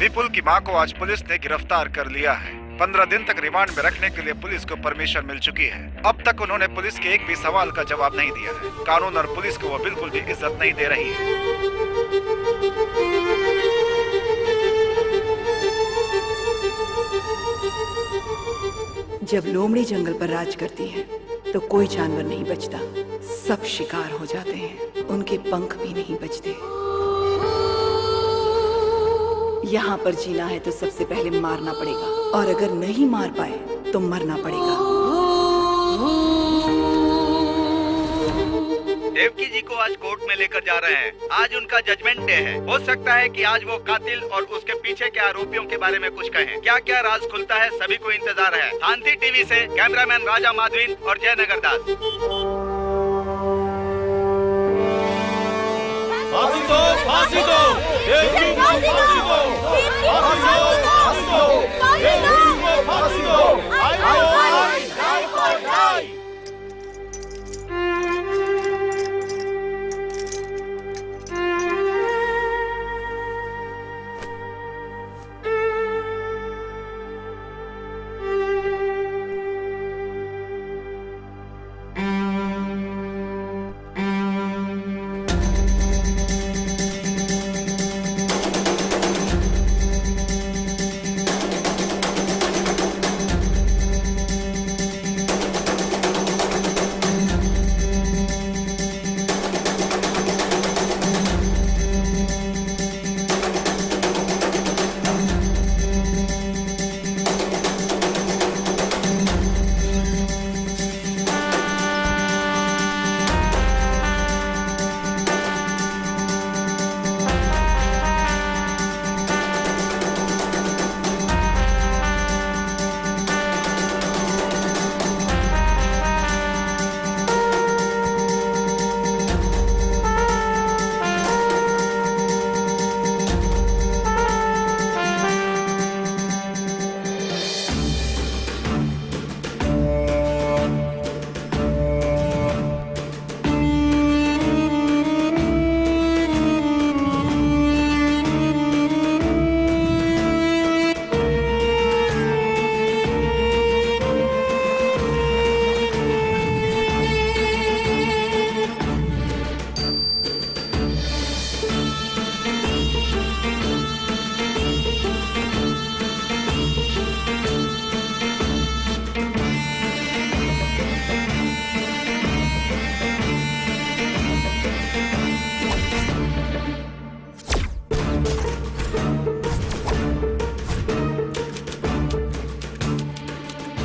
विपुल की मां को आज पुलिस ने गिरफ्तार कर लिया है। 15 दिन तक रिमांड में रखने के लिए पुलिस को परमिशन मिल चुकी है। अब तक उन्होंने पुलिस के एक भी सवाल का जवाब नहीं दिया है। कानून और पुलिस को वो बिल्कुल भी इज्जत नहीं दे रही है। जब लोमड़ी जंगल पर राज करती है तो कोई जानवर नहीं बचता, सब शिकार हो जाते हैं, उनके पंख भी नहीं बचते। यहाँ पर जीना है तो सबसे पहले मारना पड़ेगा, और अगर नहीं मार पाए तो मरना पड़ेगा। देवकी जी को आज कोर्ट में लेकर जा रहे हैं। आज उनका जजमेंट डे है। हो सकता है कि आज वो कातिल और उसके पीछे के आरोपियों के बारे में कुछ कहें। क्या क्या राज खुलता है, सभी को इंतजार है। शांति टीवी से कैमरामैन राजा माधवीन और जयनगर दास। फांसी दो, फांसी दो, देवकी को फांसी दो, फांसी दो, फांसी दो, देवकी को फांसी दो।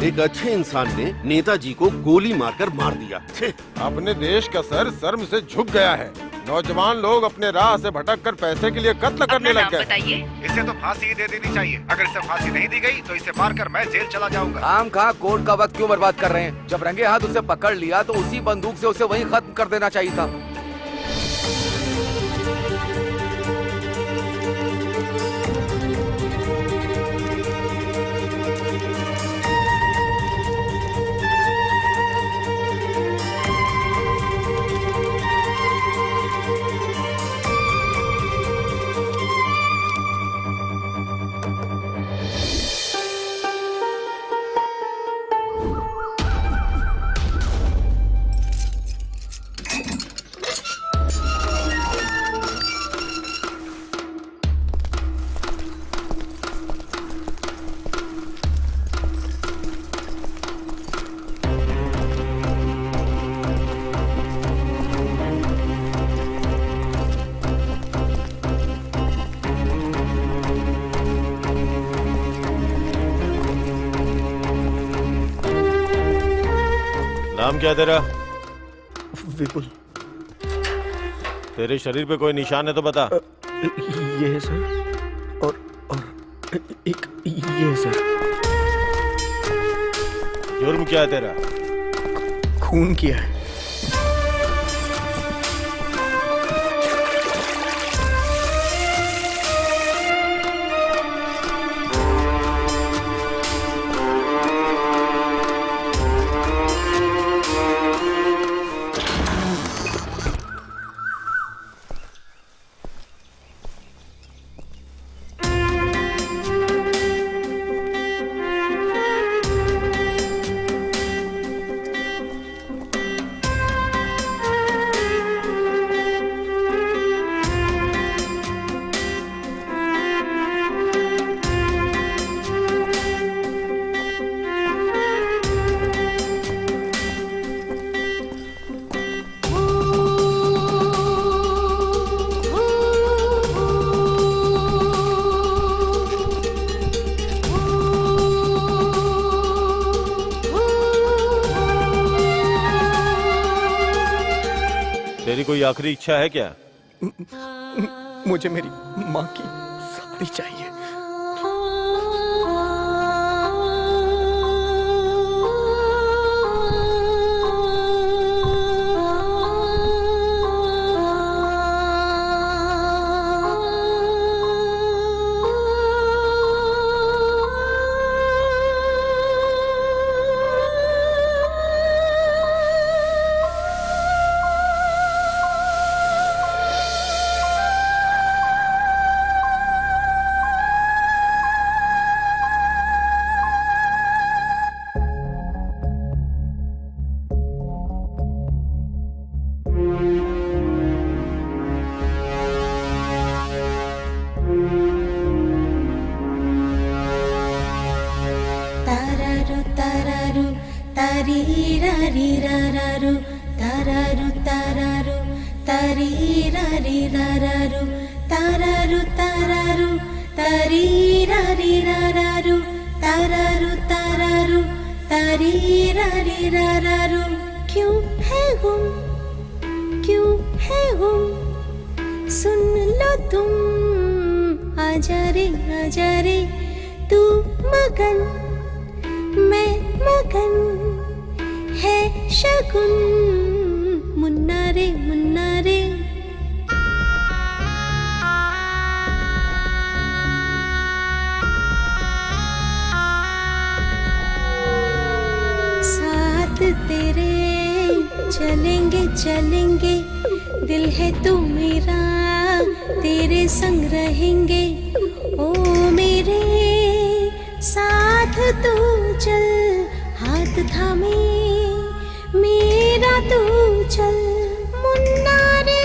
एक अच्छे इंसान ने नेताजी को गोली मारकर मार दिया। अपने देश का सर से झुक गया है। नौजवान लोग अपने राह से भटक कर पैसे के लिए कत्ल करने लग गए। बताइए। इसे तो फांसी ही दे देनी चाहिए। अगर इसे फांसी नहीं दी गई तो इसे मारकर मैं जेल चला जाऊंगा। काम खा कोर्ट का वक्त क्यों बर्बाद कर रहे हैं? जब रंगे हाथ उसे पकड़ लिया तो उसी बंदूक से उसे वहीं खत्म कर देना चाहिए था। नाम क्या तेरा? विपुल। तेरे शरीर पे कोई निशान है तो बता। ये है सर, और एक ये है सर। जुर्म क्या है तेरा? खून किया है। तेरी कोई आखिरी इच्छा है क्या? मुझे मेरी माँ की साड़ी चाहिए। Tarirariraru, tararu tararu, tarirariraru, tararu tararu, tarirariraru, tararu tararu, tarirariraru. क्यों है गुम, क्यों है गुम, सुन लो तुम, आजा रे तू मगन, मैं मगन, है शगुन, मुन्ना रे मुन्ना रे। साथ तेरे चलेंगे चलेंगे, दिल है तू मेरा, तेरे संग रहेंगे, ओ मेरे साथ तू चल, हाथ थामे मेरा तू चल, मुन्ना रे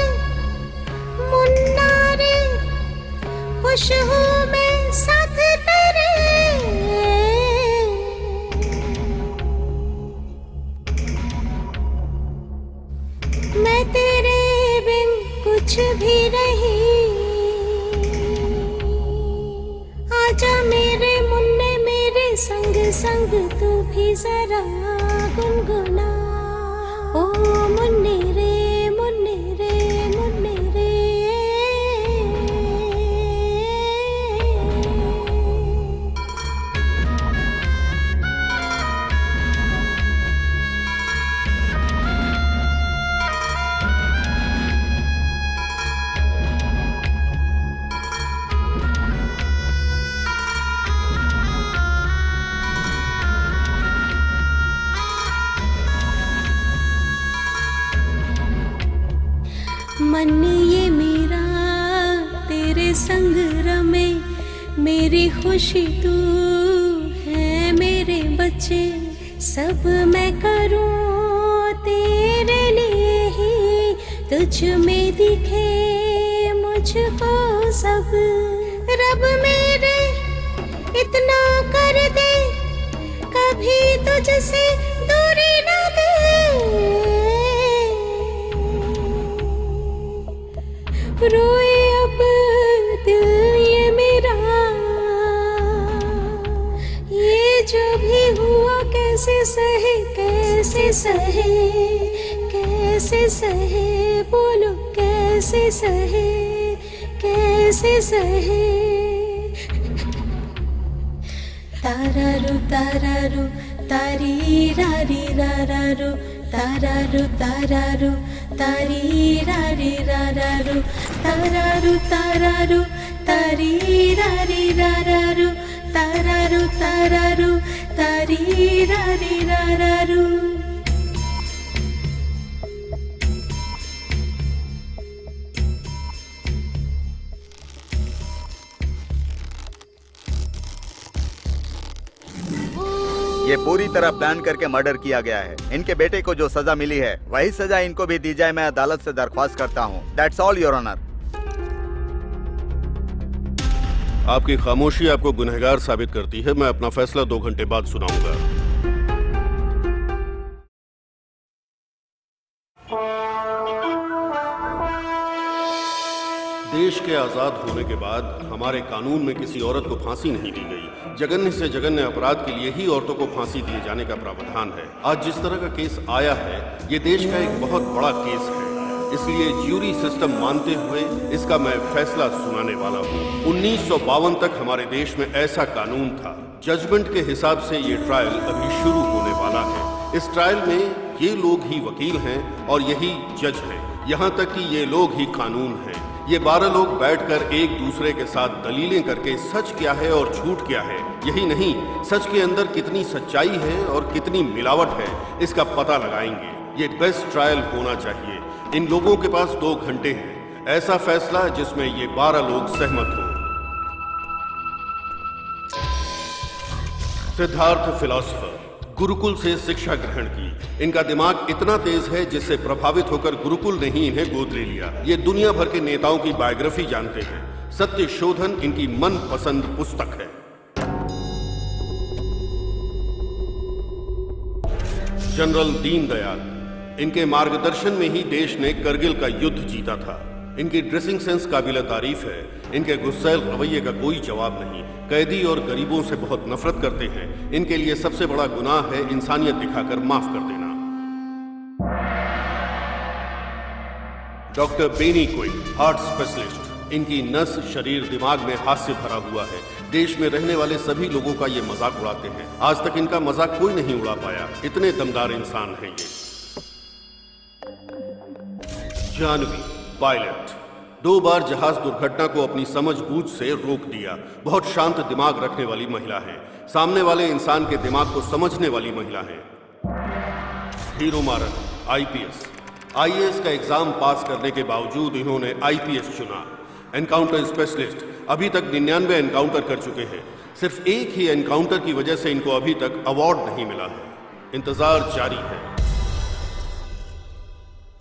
खुश हूँ मैं साथ तेरे। मैं तेरे बिन कुछ भी नहीं, आजा मेरे मुन्ने मेरे संग संग, तू भी जरा गुनगुना, ओ मुन्ने रे मुन्ने रे मुन्ने रे। मन ये मेरा तेरे संग रमे, मेरी खुशी तू है, मेरे बच्चे सब मैं करूं तेरे लिए ही, तुझ में दिखे मुझको सब, रब मेरे इतना कर दे, कभी तुझसे दूरी न दे। रोए अब दिल ये मेरा, ये जो भी हुआ कैसे सहे, कैसे सहे, कैसे सहे, बोलो कैसे सहे, कैसे सहे। तारारू तारारू तारीरारीरारारू, तारारू तारारू तारीरारीरारारू, तारारू तारारू तारीरारीरारारू, तारारू तारारू तारीरारीरारारू। ये पूरी तरह प्लान करके मर्डर किया गया है। इनके बेटे को जो सजा मिली है वही सजा इनको भी दी जाए, मैं अदालत से दरख्वास्त करता हूँ। That's all your honour. आपकी खामोशी आपको गुनहगार साबित करती है। मैं अपना फैसला 2 घंटे बाद सुनाऊंगा। देश के आजाद होने के बाद हमारे कानून में किसी औरत को फांसी नहीं दी गई। जघन्य से जघन्य अपराध के लिए ही औरतों को फांसी दिए जाने का प्रावधान है। आज जिस तरह का केस आया है, ये देश का एक बहुत बड़ा केस है। इसलिए ज्यूरी सिस्टम मानते हुए इसका मैं फैसला सुनाने वाला हूँ। 1952 तक हमारे देश में ऐसा कानून था। जजमेंट के हिसाब से ये ट्रायल अभी शुरू होने वाला है। इस ट्रायल में ये लोग ही वकील हैं और यही जज हैं। यहाँ तक कि ये लोग ही कानून हैं। ये 12 लोग बैठकर एक दूसरे के साथ दलीलें करके सच क्या है और झूठ क्या है, यही नहीं सच के अंदर कितनी सच्चाई है और कितनी मिलावट है, इसका पता लगाएंगे। ये बेस्ट ट्रायल होना चाहिए। इन लोगों के पास 2 घंटे हैं। ऐसा फैसला जिसमें ये 12 लोग सहमत हों। सिद्धार्थ फिलॉसफर, गुरुकुल से शिक्षा ग्रहण की। इनका दिमाग इतना तेज है जिससे प्रभावित होकर गुरुकुल ने ही इन्हें गोद ले लिया। ये दुनिया भर के नेताओं की बायोग्राफी जानते हैं। सत्य शोधन इनकी मनपसंद पुस्तक है। जनरल दीनदयाल, इनके मार्गदर्शन में ही देश ने करगिल का युद्ध जीता था। इनकी ड्रेसिंग सेंस काबिल तारीफ है। इनके गुस्सैल रवैये का कोई जवाब नहीं। कैदी और गरीबों से बहुत नफरत करते हैं। इनके लिए सबसे बड़ा गुनाह है इंसानियत दिखाकर माफ कर देना। Doctor Benny Quick, heart specialist. इनकी नस, शरीर, दिमाग में हास्य भरा हुआ है। देश में रहने वाले सभी लोगों का ये मजाक उड़ाते हैं। आज तक इनका मजाक कोई नहीं उड़ा पाया। इतने दमदार इंसान हैं ये। जानवी, पायलट, 2 बार जहाज दुर्घटना को अपनी समझबूझ से रोक दिया। बहुत शांत दिमाग रखने वाली महिला है। सामने वाले इंसान के दिमाग को समझने वाली महिला है। हीरो मारन, आईपीएस। आईएएस का एग्जाम पास करने के बावजूद इन्होंने आईपीएस चुना। एनकाउंटर स्पेशलिस्ट, अभी तक 99 एनकाउंटर कर चुके हैं। सिर्फ एक ही एनकाउंटर की वजह से इनको अभी तक अवार्ड नहीं मिला है। इंतजार जारी है।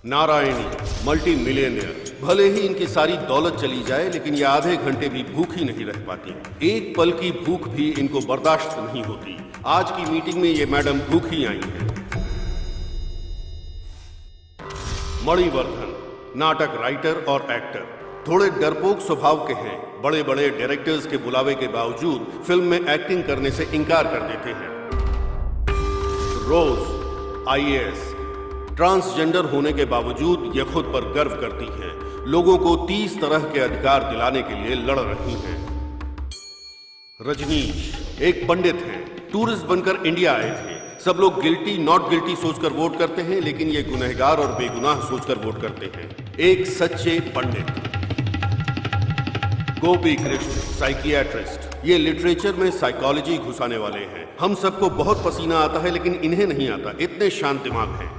Narayani, multi millionaire. भले ही इनकी सारी दौलत चली जाए लेकिन ये आधे घंटे भी भूखी नहीं रह पाती। एक पल की भूख भी इनको बर्दाश्त नहीं होती। आज की मीटिंग में ये मैडम भूखी आई हैं। मणिवर्धन, नाटक राइटर और एक्टर। थोड़े डरपोक स्वभाव के हैं। बड़े बड़े डायरेक्टर्स के बुलावे के बावजूद फिल्म में एक्टिंग करने से इनकार कर देते हैं। रोज, आईएएस। ट्रांसजेंडर होने के बावजूद ये खुद पर गर्व करती हैं। लोगों को 30 तरह के अधिकार दिलाने के लिए लड़ रही हैं। रजनीश, एक पंडित हैं। टूरिस्ट बनकर इंडिया आए थे। सब लोग गिल्टी नॉट गिल्टी सोचकर वोट करते हैं लेकिन ये गुनहगार और बेगुनाह सोचकर वोट करते हैं। एक सच्चे पंडित। गोपी कृष्ण, साइकियाट्रिस्ट। ये लिटरेचर में साइकोलॉजी घुसाने वाले हैं। हम सबको बहुत पसीना आता है लेकिन इन्हें नहीं आता। इतने शांत दिमाग हैं।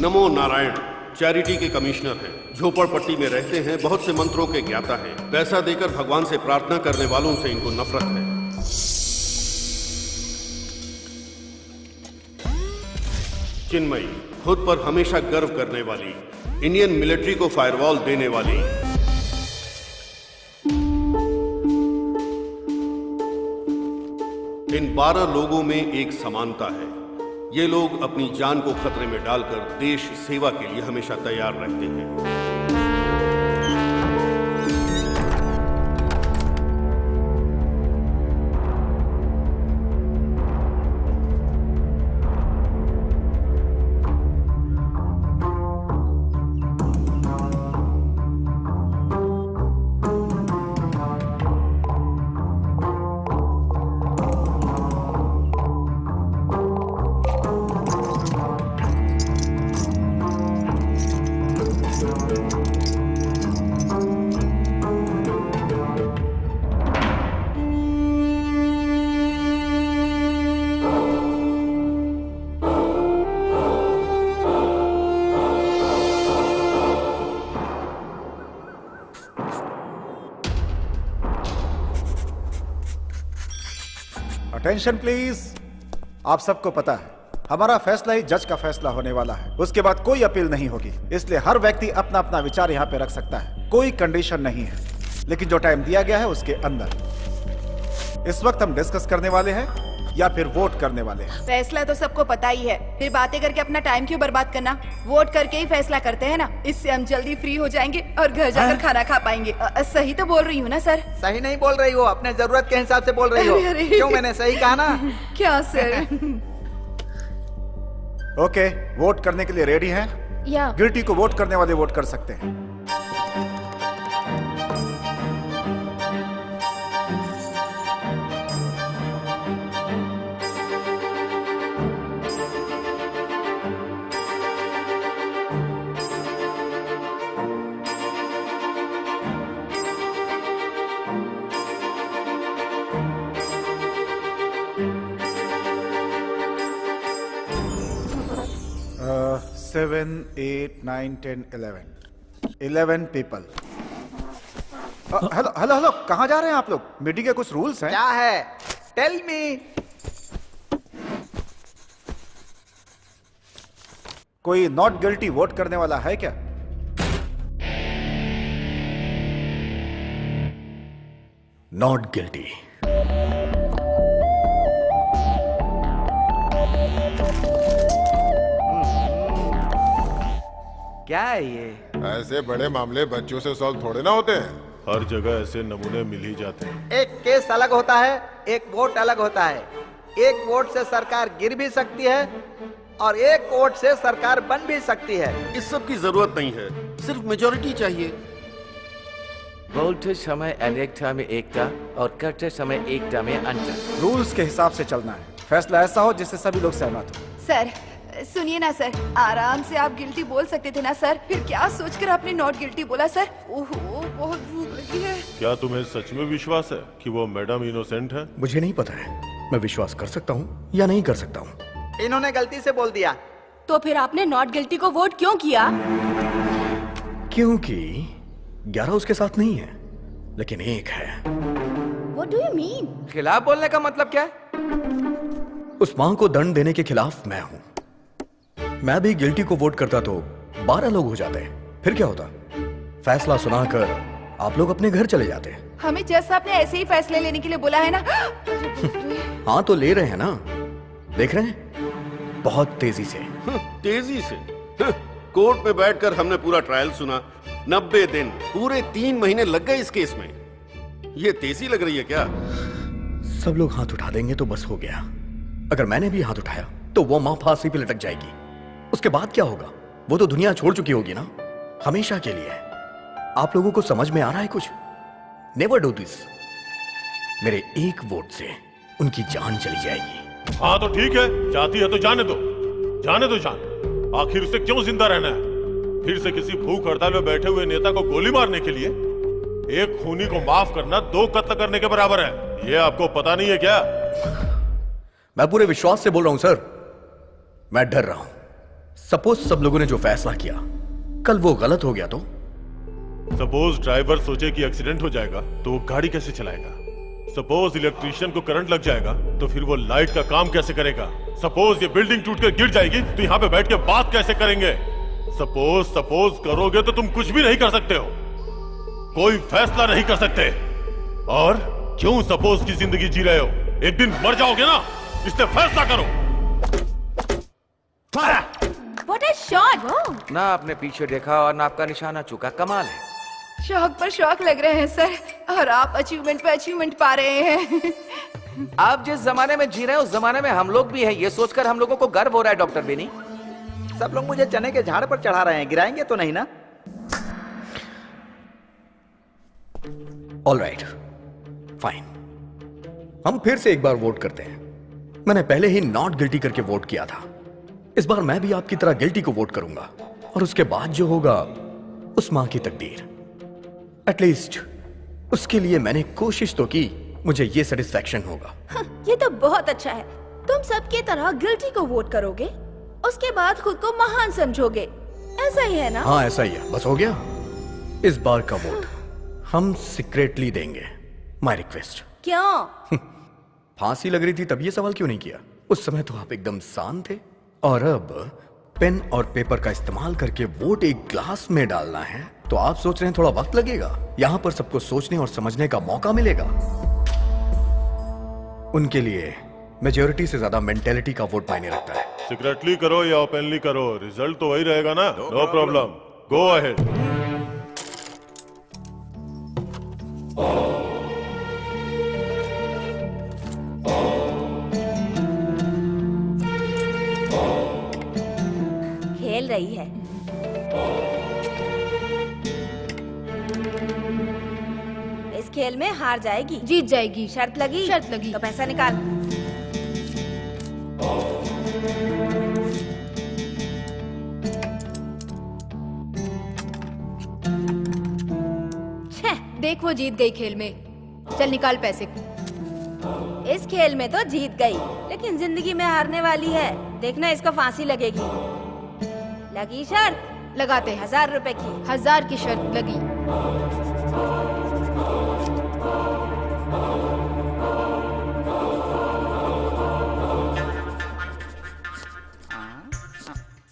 नमो नारायण, चैरिटी के कमिश्नर हैं। झोपड़पट्टी में रहते हैं। बहुत से मंत्रों के ज्ञाता हैं। पैसा देकर भगवान से प्रार्थना करने वालों से इनको नफरत है। चिन्मयी, खुद पर हमेशा गर्व करने वाली। इंडियन मिलिट्री को फायरवॉल देने वाली। इन 12 लोगों में एक समानता है। ये लोग अपनी जान को खतरे में डालकर देश सेवा के लिए हमेशा तैयार रहते हैं। Attention please. आप सबको पता है हमारा फैसला ही जज का फैसला होने वाला है। उसके बाद कोई अपील नहीं होगी। इसलिए हर व्यक्ति अपना अपना विचार यहाँ पे रख सकता है। कोई कंडीशन नहीं है लेकिन जो टाइम दिया गया है उसके अंदर। इस वक्त हम डिस्कस करने वाले हैं या फिर वोट करने वाले हैं। फैसला तो सबको पता ही है, फिर बातें करके अपना टाइम क्यों बर्बाद करना। वोट करके ही फैसला करते हैं ना। इससे हम जल्दी फ्री हो जाएंगे और घर जाकर खाना खा पाएंगे। सही तो बोल रही हूँ ना सर? सही नहीं बोल रही हो, अपने जरूरत के हिसाब से बोल रही हो। क्यों, मैंने सही कहा ना? क्या सर? ओके, वोट करने के लिए रेडी हैं? या गिल्टी को वोट करने वाले वोट कर सकते हैं। Seven, 8, 9, 10, 11 people. Hello hello hello, कहाँ जा रहे हैं आप लोग? मीटिंग के कुछ रूल्स हैं? क्या है? Tell me. कोई नॉट गिल्टी वोट करने वाला है क्या? Not guilty. क्या है ये? ऐसे बड़े मामले बच्चों से सॉल्व थोड़े ना होते हैं। हर जगह ऐसे नमूने मिल ही जाते हैं। एक केस अलग होता है, एक वोट अलग होता है। एक वोट से सरकार गिर भी सकती है और एक वोट से सरकार बन भी सकती है। इस सब की जरूरत नहीं है, सिर्फ मेजोरिटी चाहिए। बोलते समय अनेकता में एकता और करते समय एकता में अंतर। रूल्स के हिसाब से चलना है। फैसला ऐसा हो जिससे सभी लोग सहमत हो। सर सुनिए ना सर, आराम से आप गिल्टी बोल सकते थे ना सर। फिर क्या सोचकर आपने नॉट गिल्टी बोला सर? ओहो, बहुत भूख लगी है। क्या तुम्हें सच में विश्वास है कि वो मैडम इनोसेंट है? मुझे नहीं पता है, मैं विश्वास कर सकता हूँ या नहीं कर सकता हूँ। इन्होंने गलती से बोल दिया। तो फिर आपने नॉट गिल्टी को वोट क्यों किया? क्योंकि 11 उसके साथ नहीं है, लेकिन एक है। What do you mean? खिलाफ बोलने का मतलब क्या है? उस मां को दंड देने के खिलाफ मैं हूं। मैं भी गिल्टी को वोट करता तो 12 लोग हो जाते, फिर क्या होता? फैसला सुनाकर आप लोग अपने घर चले जाते। हमें जैसा आपने ऐसे ही फैसले लेने के लिए बोला है ना। हाँ तो ले रहे हैं ना, देख रहे हैं, बहुत तेजी से। तेजी से? कोर्ट में बैठकर हमने पूरा ट्रायल सुना। 90 दिन, पूरे 3 महीने लग गए इस केस में। ये तेजी लग रही है क्या? सब लोग हाथ उठा देंगे तो बस हो गया। अगर मैंने भी हाथ उठाया तो वो मां फांसी पे लटक जाएगी। उसके बाद क्या होगा? वो तो दुनिया छोड़ चुकी होगी ना, हमेशा के लिए। आप लोगों को समझ में आ रहा है कुछ? Never do this. मेरे एक वोट से उनकी जान चली जाएगी। हाँ तो ठीक है, जाती है तो जाने दो, जाने दो जान। आखिर उसे क्यों जिंदा रहना है? फिर से किसी भूख हड़ताल में बैठे हुए नेता को गोली मारने के लिए? एक खूनी को माफ करना 2 कत्ल करने के बराबर है। ये आपको पता नहीं है क्या? मैं पूरे विश्वास से बोल रहा हूं सर, मैं डर रहा हूं। सपोज सब लोगों ने जो फैसला किया कल वो गलत हो गया तो? सपोज ड्राइवर सोचे कि एक्सीडेंट हो जाएगा तो वो गाड़ी कैसे चलाएगा? सपोज इलेक्ट्रीशियन को करंट लग जाएगा तो फिर वो लाइट का काम कैसे करेगा? सपोज ये बिल्डिंग टूटकर गिर जाएगी तो यहाँ पे बैठ के बात कैसे करेंगे? सपोज करोगे तो तुम कुछ भी नहीं कर सकते हो, कोई फैसला नहीं कर सकते। और क्यों सपोज की जिंदगी जी रहे हो? एक दिन मर जाओगे ना, इसलिए फैसला करो। What a shot! ना आपने पीछे देखा और ना आपका निशाना चुका, कमाल है। शौक पर शौक लग रहे हैं सर, और आप अचीवमेंट पे अचीवमेंट पा रहे हैं। आप जिस जमाने में जी रहे हैं उस जमाने में हम लोग भी हैं, ये सोचकर हम लोगों को गर्व हो रहा है डॉक्टर बेनी। सब लोग मुझे चने के झाड़ पर चढ़ा रहे हैं, गिराएंगे तो नहीं ना? All right, fine. हम फिर से एक बार वोट करते हैं। मैंने पहले ही नॉट गिल्टी करके वोट किया था। इस बार मैं भी आपकी तरह गिल्टी को वोट करूंगा, और उसके बाद जो होगा उस मां की तकदीर। एटलीस्ट उसके लिए मैंने कोशिश तो की, मुझे ये सेटिस्फैक्शन होगा। ये तो बहुत अच्छा है। तुम सबकी तरह गिल्टी को वोट करोगे, उसके बाद खुद को महान समझोगे, ऐसा ही है ना? हाँ ऐसा ही है, बस हो गया। इस बार का वोट हम सीक्रेटली देंगे। My request. क्यों? फांसी लग रही थी तब ये सवाल क्यों नहीं किया? उस समय तो आप एकदम शांत थे। और अब पेन और पेपर का इस्तेमाल करके वोट एक ग्लास में डालना है तो आप सोच रहे हैं थोड़ा वक्त लगेगा? यहां पर सबको सोचने और समझने का मौका मिलेगा। उनके लिए मेजॉरिटी से ज्यादा मेंटेलिटी का वोट मायने रखता है। सीक्रेटली करो या ओपनली करो, रिजल्ट तो वही रहेगा ना। No problem, go ahead. खेल रही है। खेल में हार जाएगी। जीत जाएगी। शर्त लगी? शर्त लगी। तो पैसा निकाल। देख वो जीत गई खेल में। चल निकाल पैसे। इस खेल में तो जीत गई, लेकिन जिंदगी में हारने वाली है। देखना इसको फांसी लगेगी। लगी शर्त? लगाते हैं। 1000 रुपए की। 1000 की शर्त लगी।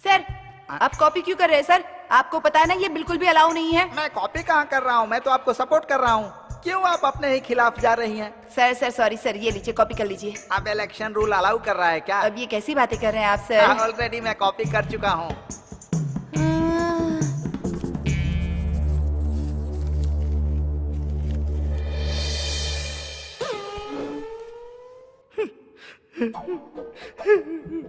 सर आप कॉपी क्यों कर रहे हैं सर? आपको पता है ना ये बिल्कुल भी अलाउ नहीं है। मैं कॉपी कहाँ कर रहा हूँ, मैं तो आपको सपोर्ट कर रहा हूँ। क्यों आप अपने ही खिलाफ जा रही हैं? सर सॉरी सर, ये लीजिए कॉपी कर लीजिए। अब इलेक्शन रूल अलाउ कर रहा है क्या? अब ये कैसी बातें कर रहे हैं आप सर? ऑलरेडी मैं कॉपी कर चुका हूँ।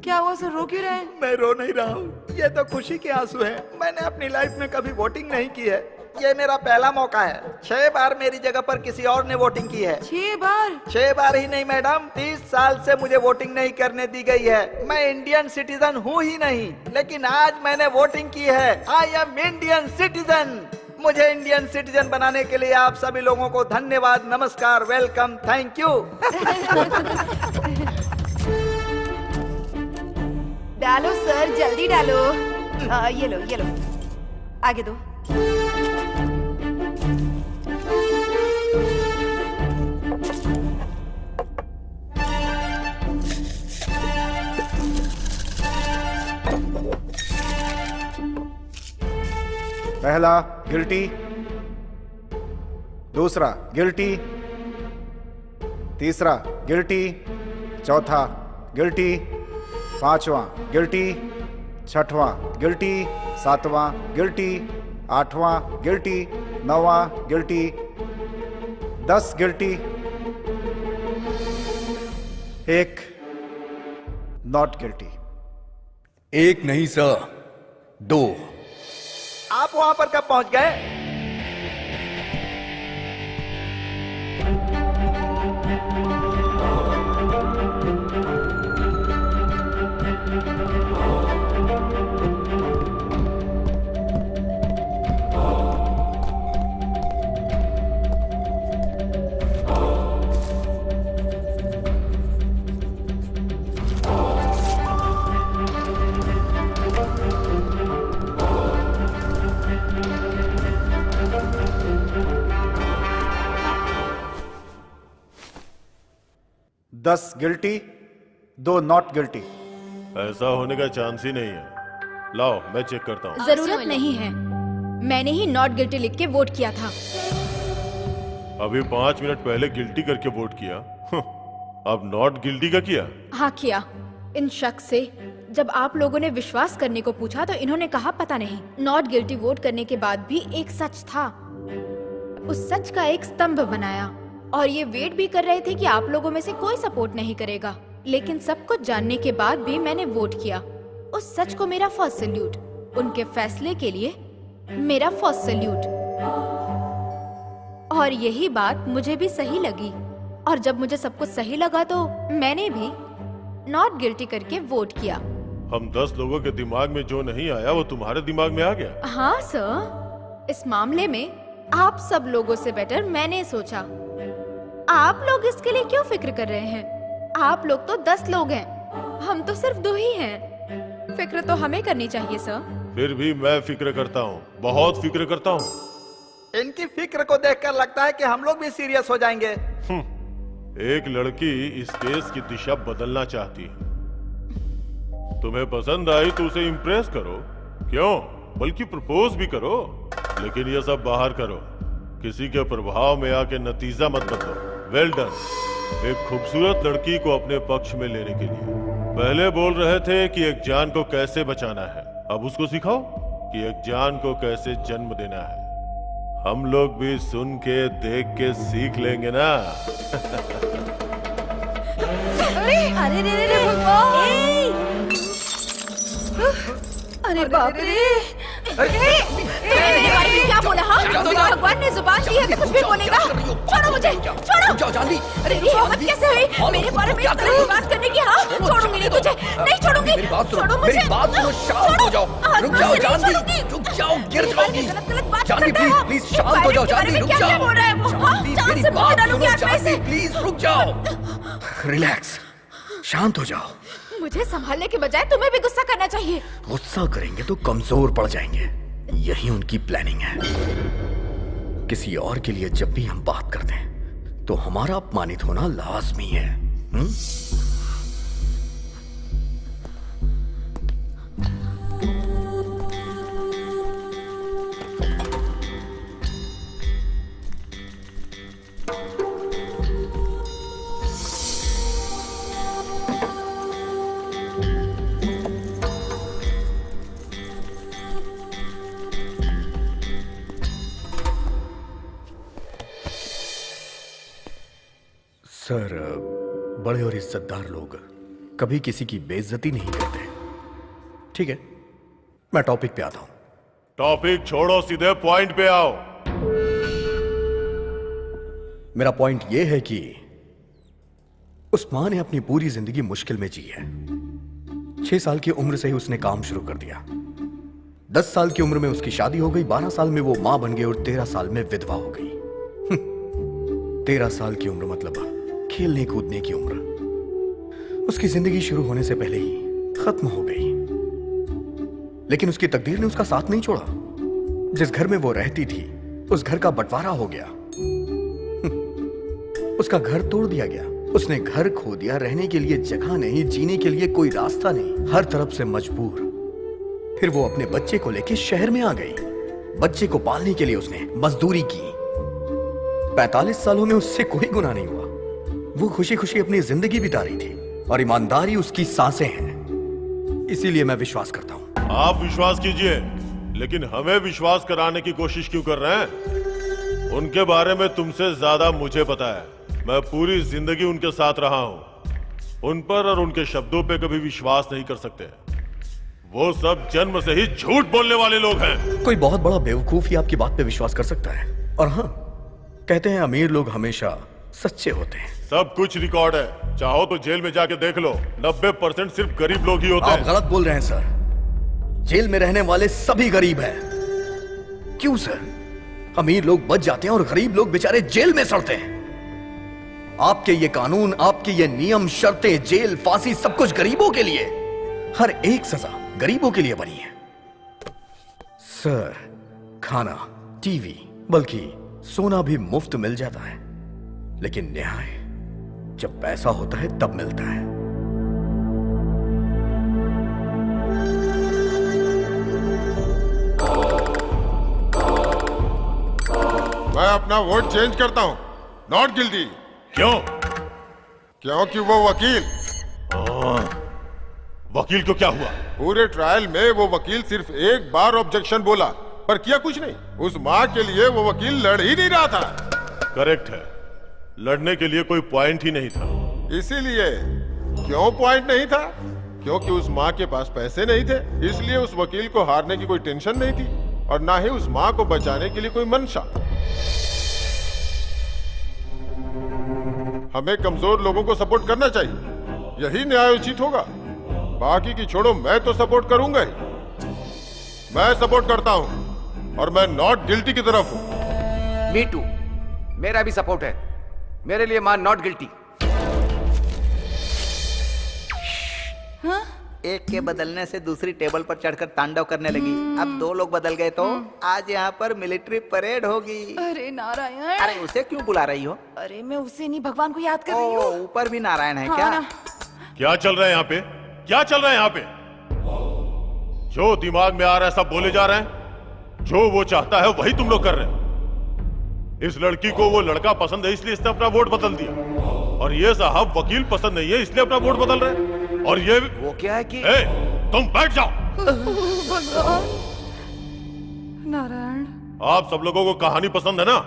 क्या हुआ सर, रो क्यों रहे हैं? मैं रो नहीं रहा हूँ, ये तो खुशी के आंसू है। मैंने अपनी लाइफ में कभी वोटिंग नहीं की है, ये मेरा पहला मौका है। 6 बार मेरी जगह पर किसी और ने वोटिंग की है। 6 बार? 6 बार ही नहीं मैडम, 30 साल से मुझे वोटिंग नहीं करने दी गई है। मैं इंडियन सिटीजन हूँ ही नहीं, लेकिन आज मैंने वोटिंग की है। I am Indian citizen. मुझे इंडियन सिटीजन बनाने के लिए आप सभी लोगों को धन्यवाद, नमस्कार, वेलकम, थैंक यू। डालो सर, जल्दी डालो। ये लो आगे दो। पहला गिल्टी, दूसरा गिल्टी, तीसरा गिल्टी, चौथा गिल्टी, पांचवा गिल्टी, छठवां गिल्टी, सातवां गिल्टी, आठवां गिल्टी, नौवां गिल्टी, 10 गिल्टी, 1 नॉट गिल्टी। 1 नहीं सर, 2। आप वहां पर कब पहुंच गए? दस गिल्टी, 2 नॉट गिल्टी। ऐसा होने का चांस ही नहीं है। लाओ मैं चेक करता हूँ। जरूरत नहीं है, मैंने ही नॉट गिल्टी लिख के वोट किया था। अभी 5 मिनट पहले गिल्टी करके वोट किया, अब नॉट गिल्टी का किया। हाँ किया। इन शक से जब आप लोगों ने विश्वास करने को पूछा तो इन्होंने कहा पता नहीं। नॉट गिल्टी वोट करने के बाद भी एक सच था, उस सच का एक स्तंभ बनाया और ये वेट भी कर रहे थे कि आप लोगों में से कोई सपोर्ट नहीं करेगा, लेकिन सब कुछ जानने के बाद भी मैंने वोट किया। उस सच को मेरा फर्स्ट सैल्यूट, उनके फैसले के लिए मेरा फर्स्ट सैल्यूट। और यही बात मुझे भी सही लगी, और जब मुझे सब कुछ सही लगा तो मैंने भी नॉट गिल्टी करके वोट किया। हम 10 लोगों के दिमाग में जो नहीं आया वो तुम्हारे दिमाग में आ गया। हाँ सर, इस मामले में आप सब लोगों से बेटर मैंने सोचा। आप लोग इसके लिए क्यों फिक्र कर रहे हैं? आप लोग तो 10 लोग हैं, हम तो सिर्फ 2 ही हैं। फिक्र तो हमें करनी चाहिए सर। फिर भी मैं फिक्र करता हूँ, बहुत फिक्र करता हूँ। इनकी फिक्र को देखकर लगता है कि हम लोग भी सीरियस हो जाएंगे। एक लड़की इस केस की दिशा बदलना चाहती है। तुम्हें पसंद आई तो उसे इम्प्रेस करो, क्यों, बल्कि प्रपोज भी करो, लेकिन ये सब बाहर करो। किसी के प्रभाव में आके नतीजा मत बदलो। Well done. एक खूबसूरत लड़की को अपने पक्ष में लेने के लिए पहले बोल रहे थे कि एक जान को कैसे बचाना है, अब उसको सिखाओ कि एक जान को कैसे जन्म देना है। हम लोग भी सुन के देख के सीख लेंगे ना। अरे रे रे भगवान! अरे बाप रे! मेरे बारे में क्या बोला? हाँ, भगवान ने जुबान दी है तो कुछ भी बोलेगा। छोड़ो मुझे, छोड़ो। जाओ जानवी। अरे हिम्मत कैसे हुई मेरे बारे में इस तरह की बात करने की? हाँ, छोड़ूंगी नहीं तुझे, नहीं छोड़ूंगी। मेरी बात सुनो, छोड़ो मुझे। मेरी बात सुनो, शांत हो जाओ। रुक जाओ जानवी, रुक जाओ, गिर जाओगी। जानवी प्लीज प्लीज शांत हो जाओ। जानवी रुक जाओ। जानवी मेरी बात सुनो। जानवी प्लीज रुक जाओ। रिलैक्स, शांत हो जाओ। मुझे संभालने के बजाय तुम्हें भी गुस्सा करना चाहिए। गुस्सा करेंगे तो कमजोर पड़ जाएंगे, यही उनकी प्लानिंग है। किसी और के लिए जब भी हम बात करते हैं तो हमारा अपमानित होना लाजमी है। सर, बड़े और इज्जतदार लोग कभी किसी की बेइज्जती नहीं करते। ठीक है, मैं टॉपिक पे आता हूं। टॉपिक छोड़ो, सीधे पॉइंट पे आओ। मेरा पॉइंट यह है कि उस मां ने अपनी पूरी जिंदगी मुश्किल में जी है। 6 साल की उम्र से ही उसने काम शुरू कर दिया। 10 साल की उम्र में उसकी शादी हो गई, 12 साल में वो मां बन गई और 13 साल में विधवा हो गई। 13 साल की उम्र मतलब खेलने कूदने की उम्र। उसकी जिंदगी शुरू होने से पहले ही खत्म हो गई। लेकिन उसकी तकदीर ने उसका साथ नहीं छोड़ा। जिस घर में वो रहती थी उस घर का बंटवारा हो गया। उसका घर तोड़ दिया गया। उसने घर खो दिया। रहने के लिए जगह नहीं, जीने के लिए कोई रास्ता नहीं, हर तरफ से मजबूर। फिर वो अपने बच्चे को लेकर शहर में आ गई। बच्चे को पालने के लिए उसने मजदूरी की। 45 सालों में उससे कोई गुनाह नहीं हुआ। वो खुशी खुशी अपनी जिंदगी बिता रही थी और ईमानदारी उसकी सांसें हैं। इसीलिए मैं विश्वास करता हूं। आप विश्वास कीजिए, लेकिन हमें विश्वास कराने की कोशिश क्यों कर रहे हैं? उनके बारे में तुमसे ज्यादा मुझे पता है। मैं पूरी जिंदगी उनके साथ रहा हूं। उन पर और उनके शब्दों पे कभी विश्वास नहीं कर सकते। वो सब जन्म से ही झूठ बोलने वाले लोग हैं। कोई बहुत बड़ा बेवकूफ ही आपकी बात पे विश्वास कर सकता है। और हाँ, कहते हैं अमीर लोग हमेशा सच्चे होते हैं। सब कुछ रिकॉर्ड है, चाहो तो जेल में जाके देख लो। 90% सिर्फ गरीब लोग ही होते हैं। आप गलत बोल रहे हैं सर। जेल में रहने वाले सभी गरीब हैं। क्यों सर? अमीर लोग बच जाते हैं और गरीब लोग बेचारे जेल में सड़ते हैं। आपके ये कानून, आपके ये नियम, शर्तें, जेल, फांसी, सब कुछ गरीबों के लिए। हर एक सजा गरीबों के लिए बनी है। सर, खाना, टीवी, बल्कि सोना भी मुफ्त मिल जाता है। लेकिन न्याय जब पैसा होता है तब मिलता है। मैं अपना वोट चेंज करता हूँ। Not guilty. क्यों? क्योंकि वो वकील। वकील को क्या हुआ? पूरे ट्रायल में वो वकील सिर्फ एक बार ऑब्जेक्शन बोला, पर किया कुछ नहीं। उस माँ के लिए वो वकील लड़ ही नहीं रहा था। करेक्ट है, लड़ने के लिए कोई पॉइंट ही नहीं था। इसीलिए क्यों पॉइंट नहीं था? क्योंकि उस माँ के पास पैसे नहीं थे। इसलिए उस वकील को हारने की कोई टेंशन नहीं थी और ना ही उस माँ को बचाने के लिए कोई मंशा। हमें कमजोर लोगों को सपोर्ट करना चाहिए, यही न्यायोचित होगा। बाकी की छोड़ो, मैं तो सपोर्ट करूंगा ही। मैं सपोर्ट करता हूं और मैं नॉट गिल्टी की तरफ हूं। मी टू, मेरा भी सपोर्ट है। मेरे लिए मां नॉट गिल्टी। एक के बदलने से दूसरी टेबल पर चढ़कर तांडव करने लगी। अब 2 लोग बदल गए तो आज यहाँ पर मिलिट्री परेड होगी। अरे नारायण! अरे उसे क्यों बुला रही हो? अरे मैं उसे नहीं, भगवान को याद कर रही ओ, हूँ। ऊपर भी नारायण है हाँ क्या? ना। क्या चल रहा है यहाँ पे? क्या चल रहा है यहाँ पे? जो दिमाग में आ रहा है सब बोले जा रहे हैं। जो वो चाहता है वही तुम लोग कर रहे हो। इस लड़की को वो लड़का पसंद है इसलिए इसने अपना वोट बदल दिया, और ये साहब वकील पसंद नहीं है इसलिए अपना वोट बदल रहे हैं। और ये वो क्या है कि तुम बैठ जाओ। भगवान! नारायण! आप सब लोगों को कहानी पसंद है ना?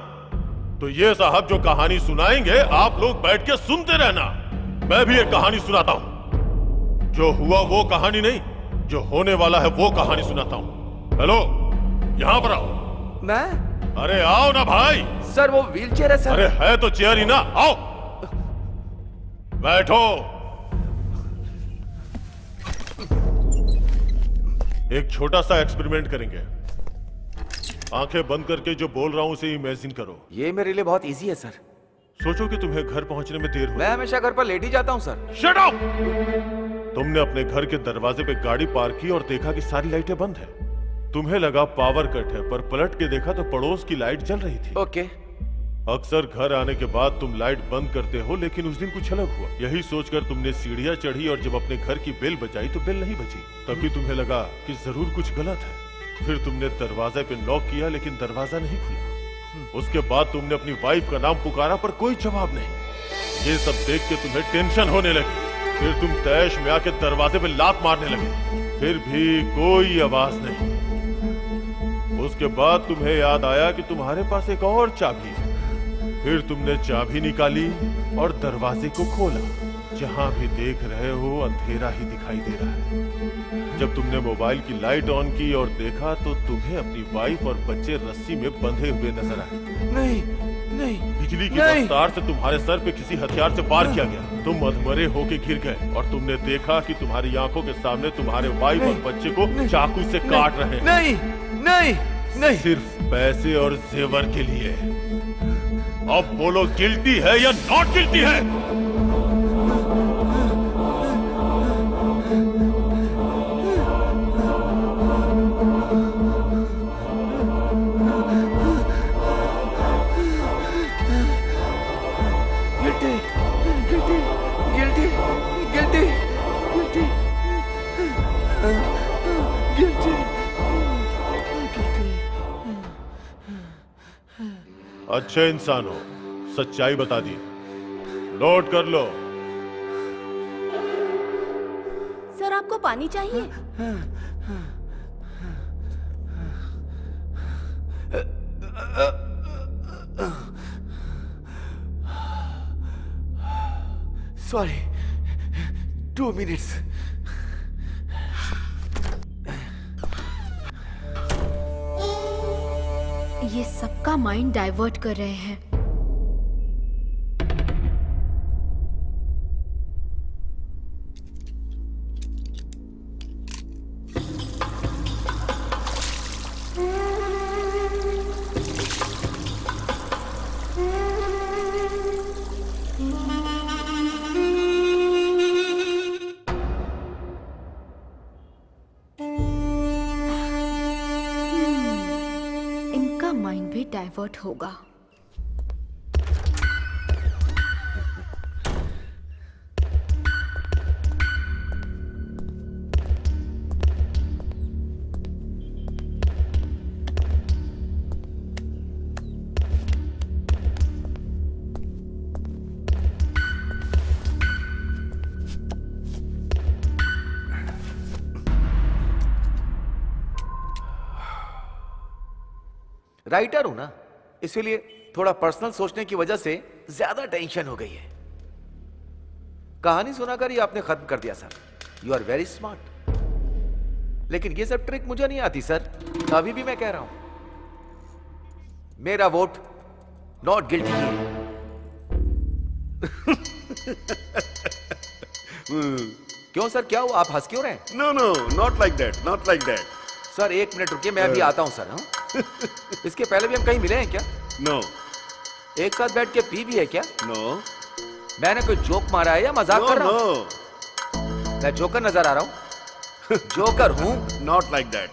तो ये साहब जो कहानी सुनाएंगे आप लोग बैठ के सुनते रहना। मैं भी एक कहानी सुनाता हूं। जो हुआ वो कहानी नहीं, जो होने वाला है वो कहानी सुनाता हूं। हेलो, यहाँ पर आओ। मैं? अरे आओ ना भाई। सर वो व्हीलचेयर है सर। अरे है तो चेयर ही ना, आओ बैठो। एक छोटा सा एक्सपेरिमेंट करेंगे। आंखें बंद करके जो बोल रहा हूं उसे इमेजिन करो। ये मेरे लिए बहुत इजी है सर। सोचो कि तुम्हें घर पहुंचने में देर हो। मैं हमेशा घर पर लेट ही जाता हूं सर। Shut up! तुमने अपने घर के दरवाजे पे गाड़ी पार्क की और देखा कि सारी लाइटें बंद हैं। तुम्हें लगा पावर कट है, पर पलट के देखा तो पड़ोस की लाइट जल रही थी। ओके। अक्सर घर आने के बाद तुम लाइट बंद करते हो, लेकिन उस दिन कुछ अलग हुआ। यही सोचकर तुमने सीढ़ियां चढ़ी और जब अपने घर की बेल बजाई तो बेल नहीं बजी। तभी तुम्हें लगा कि जरूर कुछ गलत है। फिर तुमने दरवाजे पे नॉक किया, लेकिन दरवाजा नहीं खुला। उसके बाद तुमने अपनी वाइफ का नाम पुकारा, पर कोई जवाब नहीं। ये सब देख के तुम्हें टेंशन होने लगी। फिर तुम तैश में आके दरवाजे पे लात मारने लगे, फिर भी कोई आवाज नहीं। उसके बाद तुम्हें याद आया कि तुम्हारे पास एक और चाबी है। फिर तुमने चाबी निकाली और दरवाजे को खोला। जहां भी देख रहे हो अंधेरा ही दिखाई दे रहा है। जब तुमने मोबाइल की लाइट ऑन की और देखा तो तुम्हें अपनी वाइफ और बच्चे रस्सी में बंधे हुए नजर आए। नहीं नहीं। बिजली की रफ्तार से तुम्हारे सर पे किसी हथियार से वार किया गया। तुम अधमरे होके गिर गए और तुमने देखा कि तुम्हारी आंखों के सामने तुम्हारे वाइफ और बच्चे को चाकू से काट रहे हैं। नहीं नहीं नहीं। सिर्फ पैसे और जेवर के लिए। अब बोलो, गिल्टी है या नॉट गिल्टी है? Guilty guilty guilty guilty guilty guilty. अच्छे इंसान हो, सच्चाई बता दी। नोट कर लो। सर आपको पानी चाहिए? Sorry, 2 minutes. ये सबका माइंड डाइवर्ट कर रहे हैं। इनका माइंड भी डाइवर्ट होगा। राइटर हूं ना, इसीलिए थोड़ा पर्सनल सोचने की वजह से ज्यादा टेंशन हो गई है। कहानी सुनाकर ये आपने खत्म कर दिया sir. You are very smart. लेकिन ये सब ट्रिक मुझे नहीं आती सर। अभी भी मैं कह रहा हूं, मेरा वोट नॉट गिल्टी है। क्यों सर, क्या हुआ? आप हंस क्यों रहे हैं? No, no, not like that, not like that. Sir 1 minute रुकिए, मैं अभी आता हूं सर। हाँ? इसके पहले भी हम कहीं मिले हैं क्या? No, एक साथ बैठ के पी भी है क्या? no, मैंने कोई जोक मारा है या मजाक कर no, रहा हूं? मैं जोकर नजर आ रहा हूं? जोकर हूं? not like that.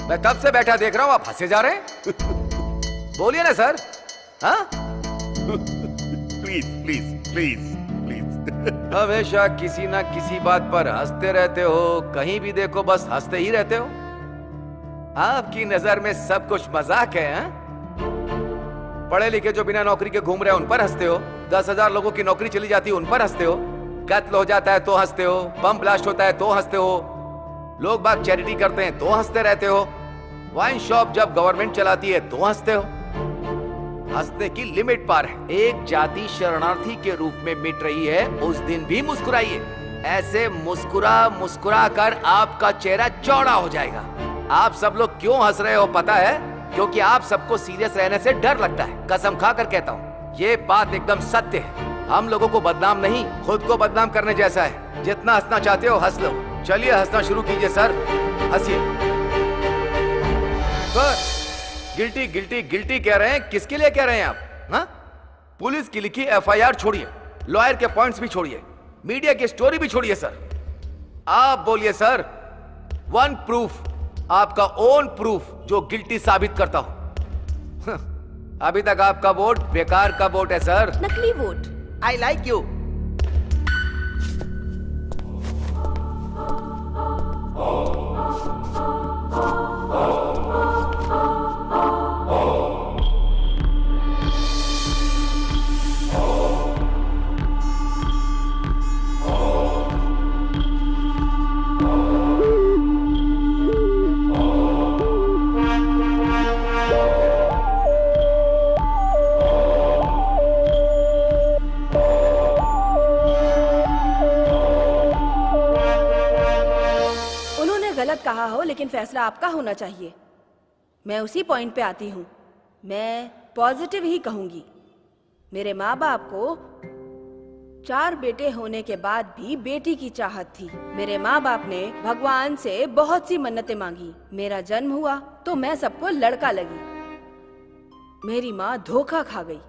मैं तब से बैठा देख रहा हूं, आप हंसे जा रहे हैं। बोलिए ना सर। हाँ? Please, please, please, please. हमेशा किसी ना किसी बात पर हंसते रहते हो, कहीं भी देखो बस हंसते ही रहते हो। आपकी नजर में सब कुछ मजाक है। हाँ? पढ़े लिखे जो बिना नौकरी के घूम रहे हैं उन पर हंसते हो। 10,000 लोगों की नौकरी चली जाती है उन पर हंसते हो। कत्ल हो जाता है तो हंसते हो। बम ब्लास्ट होता है तो हंसते हो। लोग बाग चैरिटी करते हैं तो हंसते रहते हो। वाइन शॉप जब गवर्नमेंट चलाती है तो हंसते हो। हंसने की लिमिट पार है। एक जाति शरणार्थी के रूप में मिट रही है, उस दिन भी मुस्कुराइए। ऐसे मुस्कुरा मुस्कुरा कर आपका चेहरा चौड़ा हो जाएगा। आप सब लोग क्यों हंस रहे हो पता है? क्योंकि आप सबको सीरियस रहने से डर लगता है। कसम खाकर कहता हूँ, ये बात एकदम सत्य है। हम लोगों को बदनाम नहीं, खुद को बदनाम करने जैसा है। जितना हंसना चाहते हो हंस लो। चलिए हंसना शुरू कीजिए सर, हंसिए। सर गिल्टी गिल्टी गिल्टी कह रहे हैं, किसके लिए कह रहे हैं आप? हाँ? पुलिस की लिखी एफआईआर छोड़िए, लॉयर के पॉइंट्स भी छोड़िए, मीडिया की स्टोरी भी छोड़िए सर। आप बोलिए सर, वन प्रूफ, आपका ओन प्रूफ जो गिल्टी साबित करता हो। अभी तक आपका वोट बेकार का वोट है सर। नकली वोट। I like you. गलत कहा हो, लेकिन फैसला आपका होना चाहिए। मैं उसी पॉइंट पे आती हूँ। मैं पॉजिटिव ही कहूंगी। मेरे माँ बाप को 4 बेटे होने के बाद भी बेटी की चाहत थी। मेरे माँ बाप ने भगवान से बहुत सी मन्नतें मांगी। मेरा जन्म हुआ तो मैं सबको लड़का लगी। मेरी माँ धोखा खा गई।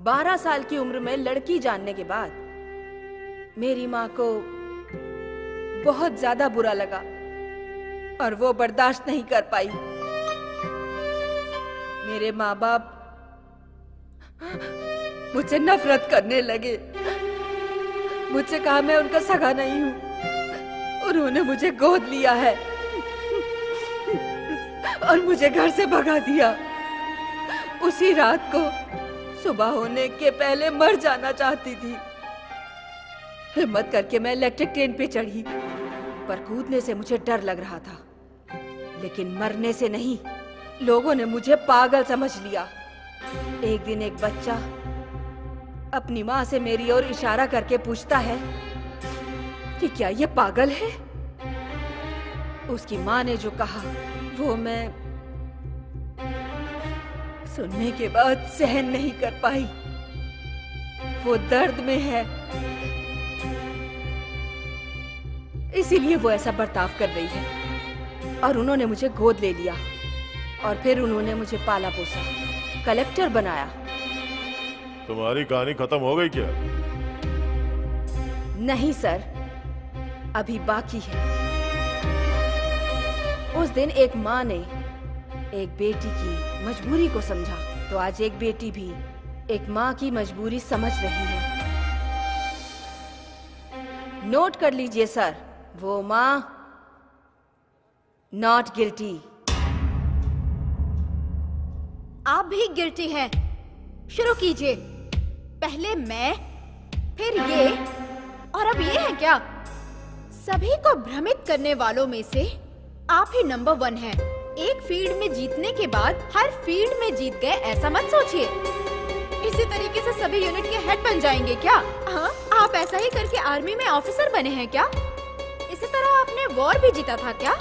12 साल की उम्र में लड़की जानने के बाद मेरी माँ को बहुत ज्यादा बुरा लगा और वो बर्दाश्त नहीं कर पाई। मेरे माँ बाप मुझसे नफरत करने लगे। मुझसे कहा मैं उनका सगा नहीं हूँ। उन्होंने मुझे गोद लिया है और मुझे घर से भगा दिया। उसी रात को सुबह होने के पहले मर जाना चाहती थी। हिम्मत करके मैं इलेक्ट्रिक ट्रेन पे चढ़ी, पर कूदने से मुझे डर लग रहा था, लेकिन मरने से नहीं। लोगों ने मुझे पागल समझ लिया। एक दिन एक बच्चा अपनी माँ से मेरी ओर इशारा करके पूछता है कि क्या ये पागल है। उसकी माँ ने जो कहा वो मैं सुनने के बाद सहन नहीं कर पाई। वो दर्द में है, इसीलिए वो ऐसा बर्ताव कर रही है। और उन्होंने मुझे गोद ले लिया और फिर उन्होंने मुझे पाला पोसा, कलेक्टर बनाया। तुम्हारी कहानी खत्म हो गई क्या? नहीं सर, अभी बाकी है। उस दिन एक माँ ने एक बेटी की मजबूरी को समझा, तो आज एक बेटी भी एक माँ की मजबूरी समझ रही है। नोट कर लीजिए सर, वो माँ नॉट गिल्टी। आप भी गिल्टी हैं। शुरू कीजिए। पहले मैं, फिर ये, और अब ये है क्या? सभी को भ्रमित करने वालों में से आप ही नंबर 1 हैं। एक फील्ड में जीतने के बाद हर फील्ड में जीत गए, ऐसा मत सोचिए। इसी तरीके से सभी यूनिट के हेड बन जाएंगे क्या? हाँ, आप ऐसा ही करके आर्मी में ऑफिसर बने हैं क्या? इसी तरह आपने वॉर भी जीता था क्या?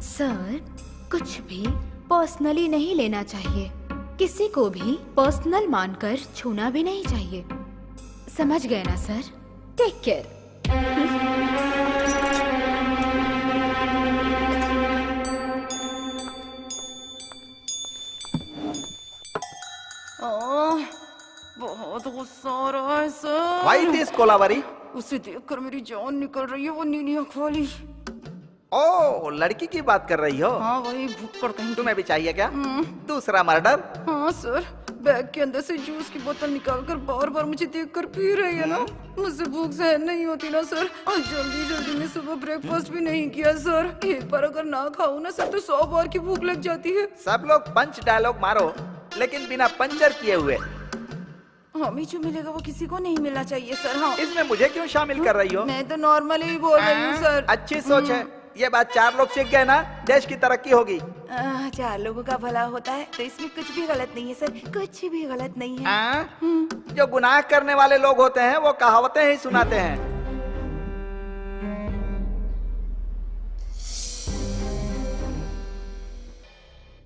सर, कुछ भी पर्सनली नहीं लेना चाहिए। किसी को भी पर्सनल मानकर छूना भी नहीं चाहिए। समझ गए ना सर? Take care. बहुत गुस्सा आ रहा है सर। Why this Kolaveri? उसे देखकर मेरी जान निकल रही है, वो नीली आँख वाली। ओ, लड़की की बात कर रही हो? हाँ, वही भुक्कड़ कहीं। तुम्हें भी चाहिए क्या? दूसरा मर्डर? हाँ सर, बैग के अंदर से जूस की बोतल निकालकर बार बार मुझे देखकर पी रही है ना। मुझसे भूख सहन नहीं होती ना सर। और जल्दी जल्दी में सुबह ब्रेकफास्ट भी नहीं किया सर। एक बार अगर ना खाऊं ना सर तो 100 बार की भूख लग जाती है। सब लोग पंच डायलॉग मारो, लेकिन बिना पंचर किए हुए। हमें जो मिलेगा वो किसी को नहीं मिलना चाहिए सर। हाँ, इसमें मुझे क्यों शामिल कर रही हो? मैं तो नॉर्मली ही बोल रही हूँ सर। अच्छी सोच है। ये बात 4 लोग सीख गए ना, देश की तरक्की होगी। 4 लोगों का भला होता है तो इसमें कुछ भी गलत नहीं है सर, कुछ भी गलत नहीं है। जो गुनाह करने वाले लोग होते हैं वो कहावतें ही सुनाते हैं।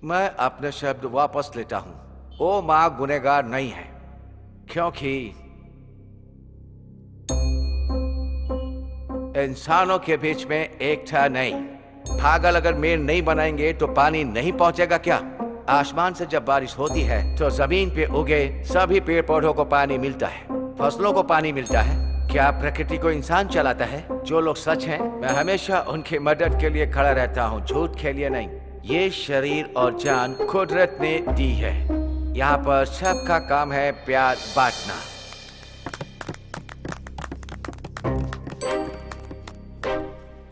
मैं अपने शब्द वापस लेता हूं। वो मां गुनहगार नहीं है, क्योंकि इंसानों के बीच में एकता नहीं। पागल अगर मेड़ नहीं बनाएंगे तो पानी नहीं पहुंचेगा क्या? आसमान से जब बारिश होती है तो जमीन पे उगे सभी पेड़ पौधों को पानी मिलता है, फसलों को पानी मिलता है। क्या प्रकृति को इंसान चलाता है? जो लोग सच हैं, मैं हमेशा उनकी मदद के लिए खड़ा रहता हूँ, झूठ के लिए नहीं। ये शरीर और जान कुदरत ने दी है। यहाँ पर सबका काम है प्यार बांटना।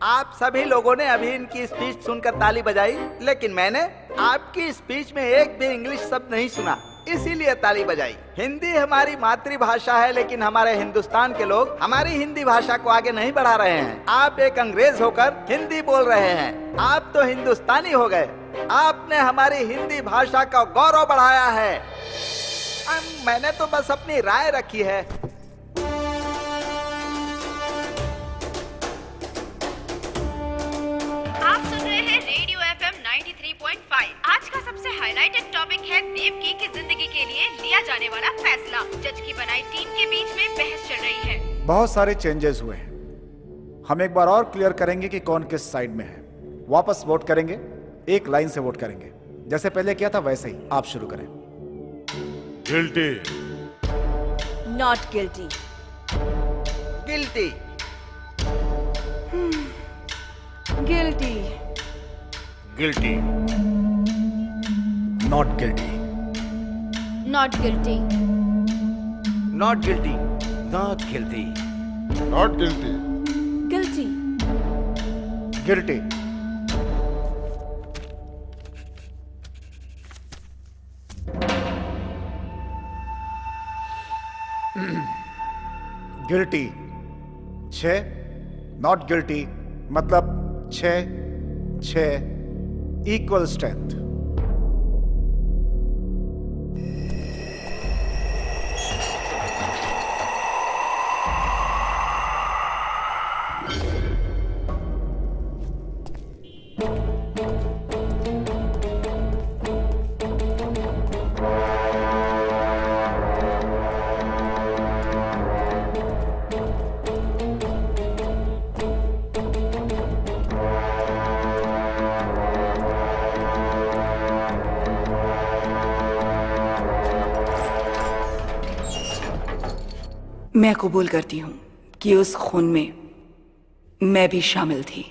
आप सभी लोगों ने अभी इनकी स्पीच सुनकर ताली बजाई, लेकिन मैंने आपकी स्पीच में एक भी इंग्लिश शब्द नहीं सुना, इसीलिए ताली बजाई। हिंदी हमारी मातृभाषा है, लेकिन हमारे हिंदुस्तान के लोग हमारी हिंदी भाषा को आगे नहीं बढ़ा रहे हैं। आप एक अंग्रेज होकर हिंदी बोल रहे हैं। आप तो हिंदुस्तानी हो गए। आपने हमारी हिंदी भाषा का गौरव बढ़ाया है। मैंने तो बस अपनी राय रखी है। आप सुन रहे हैं रेडियो FM 93.5। आज का सबसे हाईलाइटेड टॉपिक है देवकी की जिंदगी के लिए लिया जाने वाला फैसला। जज की बनाई टीम के बीच में बहस चल रही है। बहुत सारे चेंजेस हुए हैं। हम एक बार और क्लियर करेंगे कि कौन किस साइड में है। वापस वोट करेंगे, एक लाइन से वोट करेंगे, जैसे पहले किया था वैसे ही। आप शुरू करें। Guilty. Not guilty. Guilty. Guilty. Guilty. Not guilty. Not guilty. Not guilty. Not guilty. Not guilty. Guilty. Guilty. Guilty 6, not guilty मतलब 6 इक्वल स्ट्रेंथ। मैं कबूल करती हूँ कि उस खून में मैं भी शामिल थी।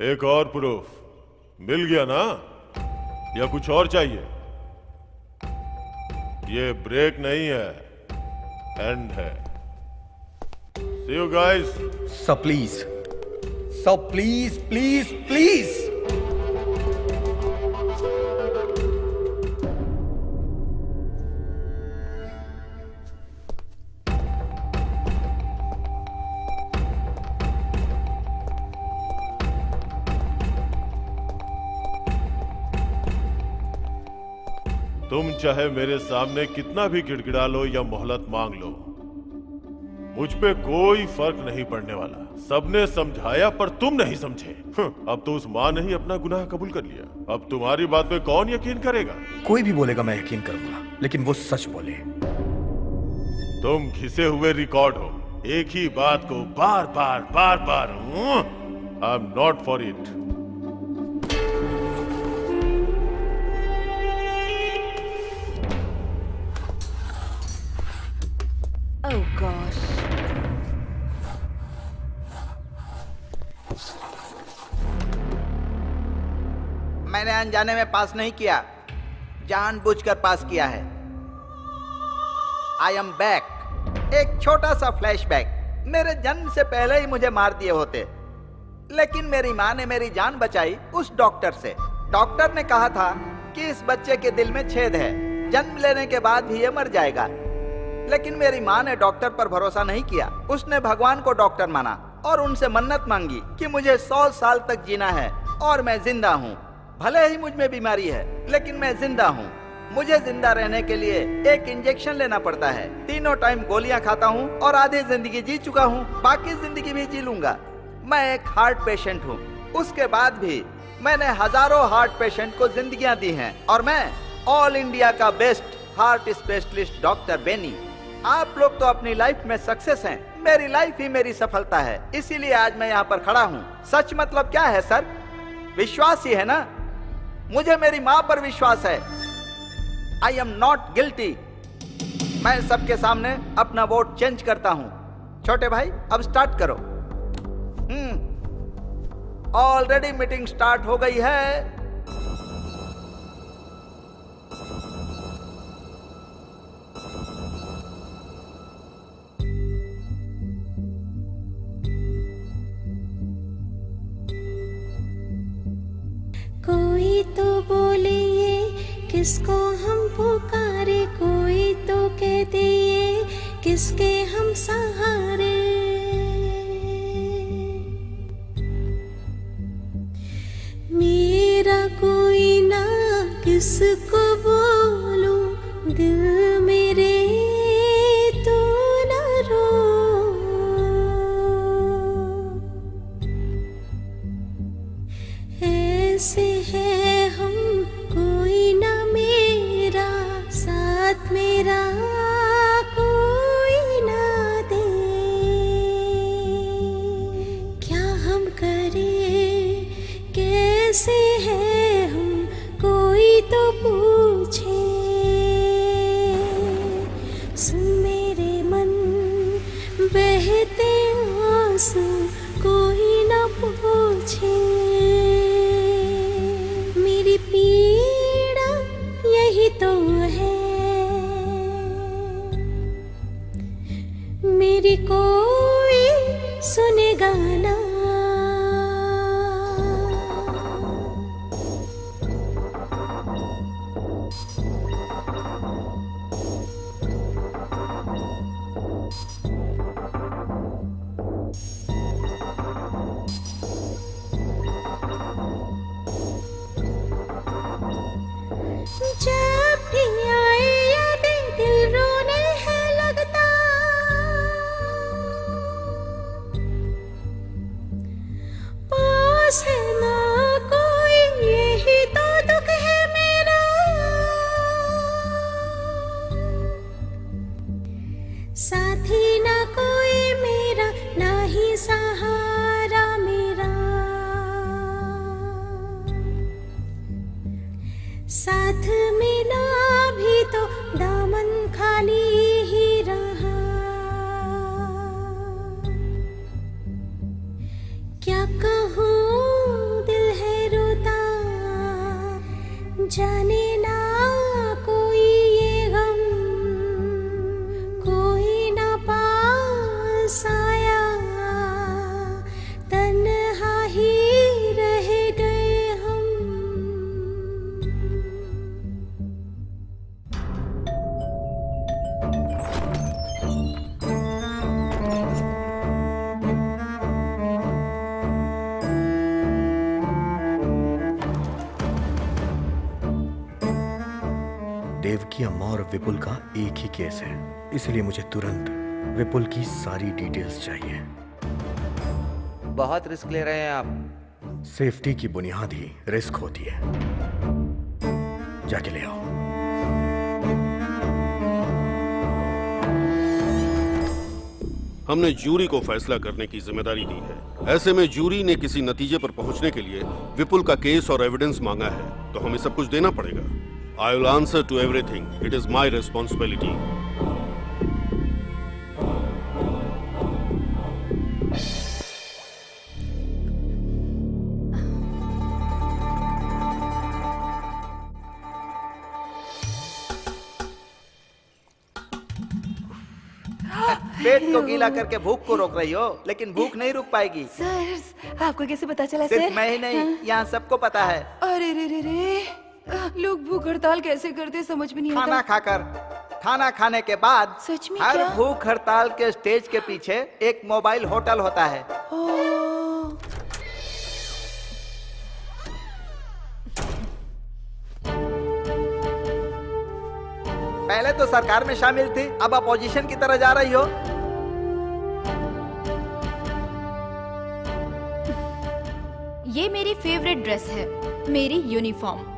एक और प्रूफ मिल गया ना, या कुछ और चाहिए? ये ब्रेक नहीं है, एंड है। See you guys. सब प्लीज, सब प्लीज प्लीज प्लीज। तुम चाहे मेरे सामने कितना भी गिड़गिड़ा लो या मोहलत मांग लो, मुझ पे कोई फर्क नहीं पड़ने वाला। सबने समझाया पर तुम नहीं समझे। अब तो उस माँ ने ही अपना गुनाह कबूल कर लिया। अब तुम्हारी बात पे कौन यकीन करेगा? कोई भी बोलेगा मैं यकीन करूंगा, लेकिन वो सच बोले। तुम घिसे हुए रिकॉर्ड हो, एक ही बात को बार बार I am not for it. Oh gosh. मैंने अनजाने में पास नहीं किया, जानबूझकर पास किया है। I am back. एक छोटा सा फ्लैशबैक। मेरे जन्म से पहले ही मुझे मार दिए होते, लेकिन मेरी माँ ने मेरी जान बचाई उस डॉक्टर से। डॉक्टर ने कहा था कि इस बच्चे के दिल में छेद है, जन्म लेने के बाद भी ये मर जाएगा। लेकिन मेरी माँ ने डॉक्टर पर भरोसा नहीं किया। उसने भगवान को डॉक्टर माना और उनसे मन्नत मांगी कि मुझे 100 साल तक जीना है और मैं जिंदा हूँ। भले ही मुझ में बीमारी है, लेकिन मैं जिंदा हूँ। मुझे जिंदा रहने के लिए एक इंजेक्शन लेना पड़ता है। 3 टाइम गोलियां खाता हूँ और आधी जिंदगी जी चुका हूँ, बाकी जिंदगी भी जी लूंगा। मैं एक हार्ट पेशेंट हूँ। उसके बाद भी मैंने हजारों हार्ट पेशेंट को जिंदगियां दी हैं और मैं ऑल इंडिया का best heart specialist doctor Benny. आप लोग तो अपनी लाइफ में सक्सेस हैं, मेरी लाइफ ही मेरी सफलता है, इसीलिए आज मैं यहाँ पर खड़ा हूँ। सच मतलब क्या है सर? विश्वास ही है ना। मुझे मेरी माँ पर विश्वास है। आई एम नॉट गिल्टी। मैं सबके सामने अपना वोट चेंज करता हूँ। छोटे भाई अब स्टार्ट करो। ऑलरेडी मीटिंग स्टार्ट हो गई है। कोई तो बोले ये किसको हम पुकारे, कोई तो कहते ये किसके हम सहारे। मेरा कोई ना किसको बोलूं, दिल मेरे तो न रो। ऐसे है हम, कोई ना मेरा साथ, मेरा कोई ना दे। क्या हम करें, कैसे है हम, कोई तो पूछे। सुन मेरे मन बहते आंसू, कोई ना पूछे। मेरी पीड़ा यही तो है, मेरी कोई सुनेगा ना। जब भी आए यादें दिल रोने है लगता, पास है ना कोई यही तो दुख है मेरा। साथी ना कोई मेरा, ना ही सहारा मेरा। साथ मिला भी तो दामन खाली ही रहा। क्या कहूँ दिल है रोता, जाने ना कोई ये गम, कोई ना पास आया, तन्हा ही रह गए हम। देवकी अम्मा और विपुल का एक ही केस है, इसलिए मुझे तुरंत विपुल की सारी डिटेल्स चाहिए। बहुत रिस्क ले रहे हैं आप। सेफ्टी की बुनियाद ही रिस्क होती है। जाके ले आओ। हमने जूरी को फैसला करने की जिम्मेदारी दी है। ऐसे में जूरी ने किसी नतीजे पर पहुंचने के लिए विपुल का केस और एविडेंस मांगा है, तो हमें सब कुछ देना पड़ेगा। I will answer to everything. It is my responsibility. पेट को गीला करके भूख को रोक रही हो, लेकिन भूख नहीं रुक पाएगी। सर आपको कैसे पता चला सिर्फ सर? मैं ही नहीं, यहाँ सबको पता है। अरे रे रे रे, लोग भूख हड़ताल कैसे करते समझ में नहीं खाना आता। खाकर, खाना खाने के बाद सच में हर क्या? भूख हड़ताल के स्टेज के पीछे एक मोबाइल होटल होता है। ओह, पहले तो सरकार में शामिल थी, अब अपोजिशन की तरह जा रही हो। ये मेरी फेवरेट ड्रेस है, मेरी यूनिफॉर्म।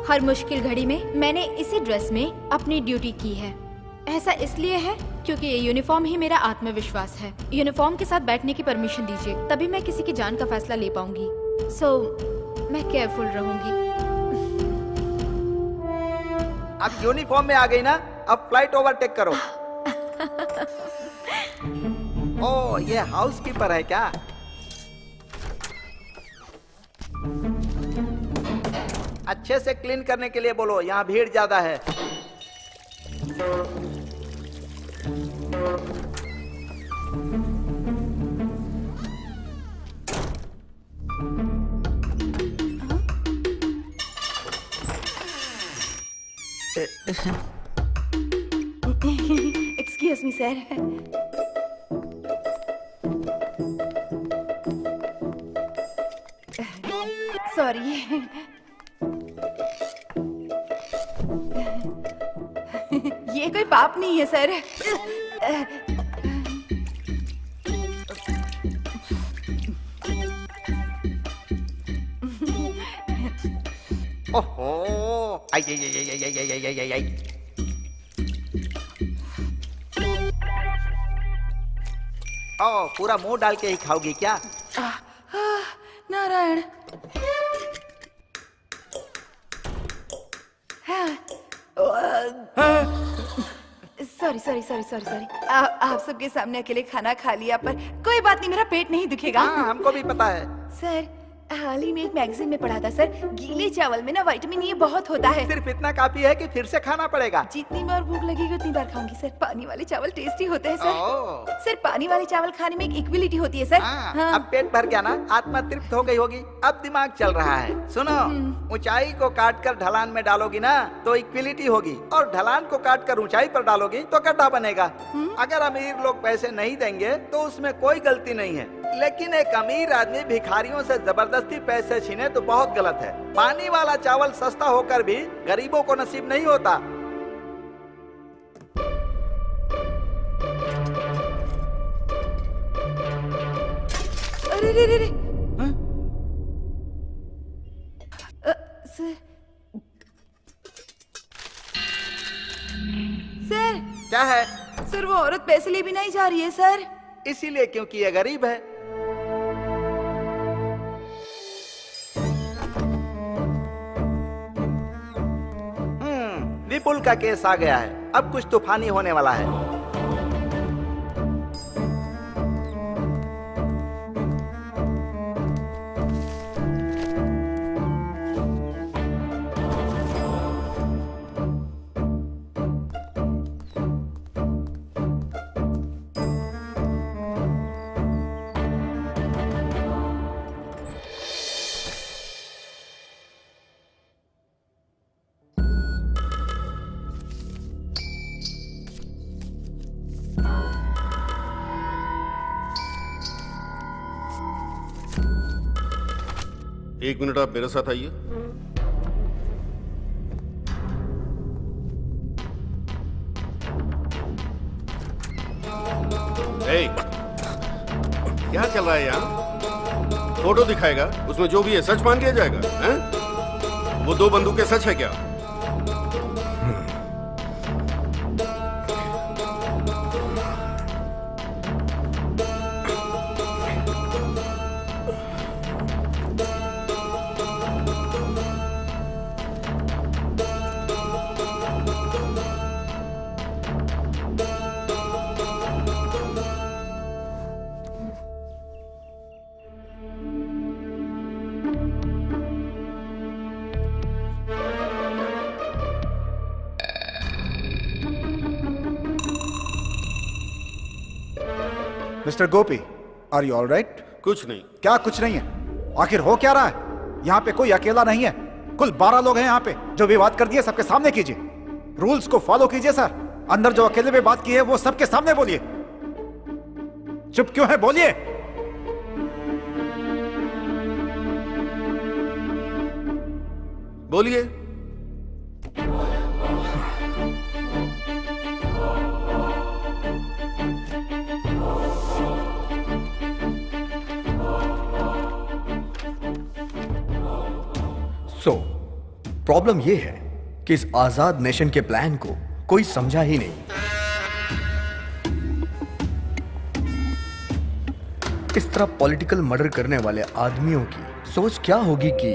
हर मुश्किल घड़ी में मैंने इसी ड्रेस में अपनी ड्यूटी की है। ऐसा इसलिए है क्योंकि ये यूनिफॉर्म ही मेरा आत्मविश्वास है। यूनिफॉर्म के साथ बैठने की परमिशन दीजिए, तभी मैं किसी की जान का फैसला ले पाऊंगी। मैं केयरफुल रहूंगी। अब यूनिफॉर्म में आ गई ना, अब फ्लाइट ओवरटेक करो। ओ, ये हाउसकीपर है क्या? अच्छे से क्लीन करने के लिए बोलो, यहाँ भीड़ ज्यादा है। Excuse me sir. सॉरी। ये कोई पाप नहीं है सर। ओहो, आई आई आई आई आई आई आई आई आई। ओ, पूरा मुंह डाल के ही खाओगी क्या? Narayan. Sorry sorry sorry sorry sorry. आप सबके सामने अकेले खाना खा लिया, पर कोई बात नहीं, मेरा पेट नहीं दुखेगा। हाँ, हमको भी पता है। सर हाल ही में एक मैगजीन में पढ़ा था सर, गीले चावल में ना विटामिन ए बहुत होता है। सिर्फ इतना काफी है कि फिर से खाना पड़ेगा। जितनी बार भूख लगेगी उतनी बार खाऊंगी सर। पानी वाले चावल टेस्टी होते हैं ओह। सर। सर पानी वाले चावल खाने में एक इक्विलिटी होती है सर। हाँ, अब पेट भर गया ना, आत्मा तृप्त हो गई होगी, अब दिमाग चल रहा है। सुनो, ऊंचाई को काट कर ढलान में डालोगी ना तो इक्विलिटी होगी, और ढलान को काट कर ऊंचाई पर डालोगी तो गड्ढा बनेगा। अगर अमीर लोग पैसे नहीं देंगे तो उसमें कोई गलती नहीं है, लेकिन एक अमीर आदमी भिखारियों से जबरदस्ती पैसे छीने तो बहुत गलत है। पानी वाला चावल सस्ता होकर भी गरीबों को नसीब नहीं होता। अरे रे रे रे। सर सर क्या है? सर वो औरत पैसे ले भी नहीं जा रही है सर। इसीलिए क्योंकि ये गरीब है। विपुल का केस आ गया है, अब कुछ तूफानी होने वाला है। एक मिनट, आप मेरे साथ आइए। क्या चल रहा है यहाँ? फोटो दिखाएगा, उसमें जो भी है सच मान लिया जाएगा, हैं? वो 2 बंदूकें सच है क्या? Mister Gopi, are you all right? कुछ नहीं। क्या कुछ नहीं है? आखिर हो क्या रहा है? यहाँ पे कोई अकेला नहीं है, कुल 12 लोग हैं यहाँ पे। जो भी बात कर दी है सबके सामने कीजिए, रूल्स को फॉलो कीजिए सर। अंदर जो अकेले में बात की है वो सबके सामने बोलिए। चुप क्यों है, बोलिए। बोलिए। सो प्रॉब्लम यह है कि इस आजाद नेशन के प्लान को कोई समझा ही नहीं। इस तरह पॉलिटिकल मर्डर करने वाले आदमियों की सोच क्या होगी कि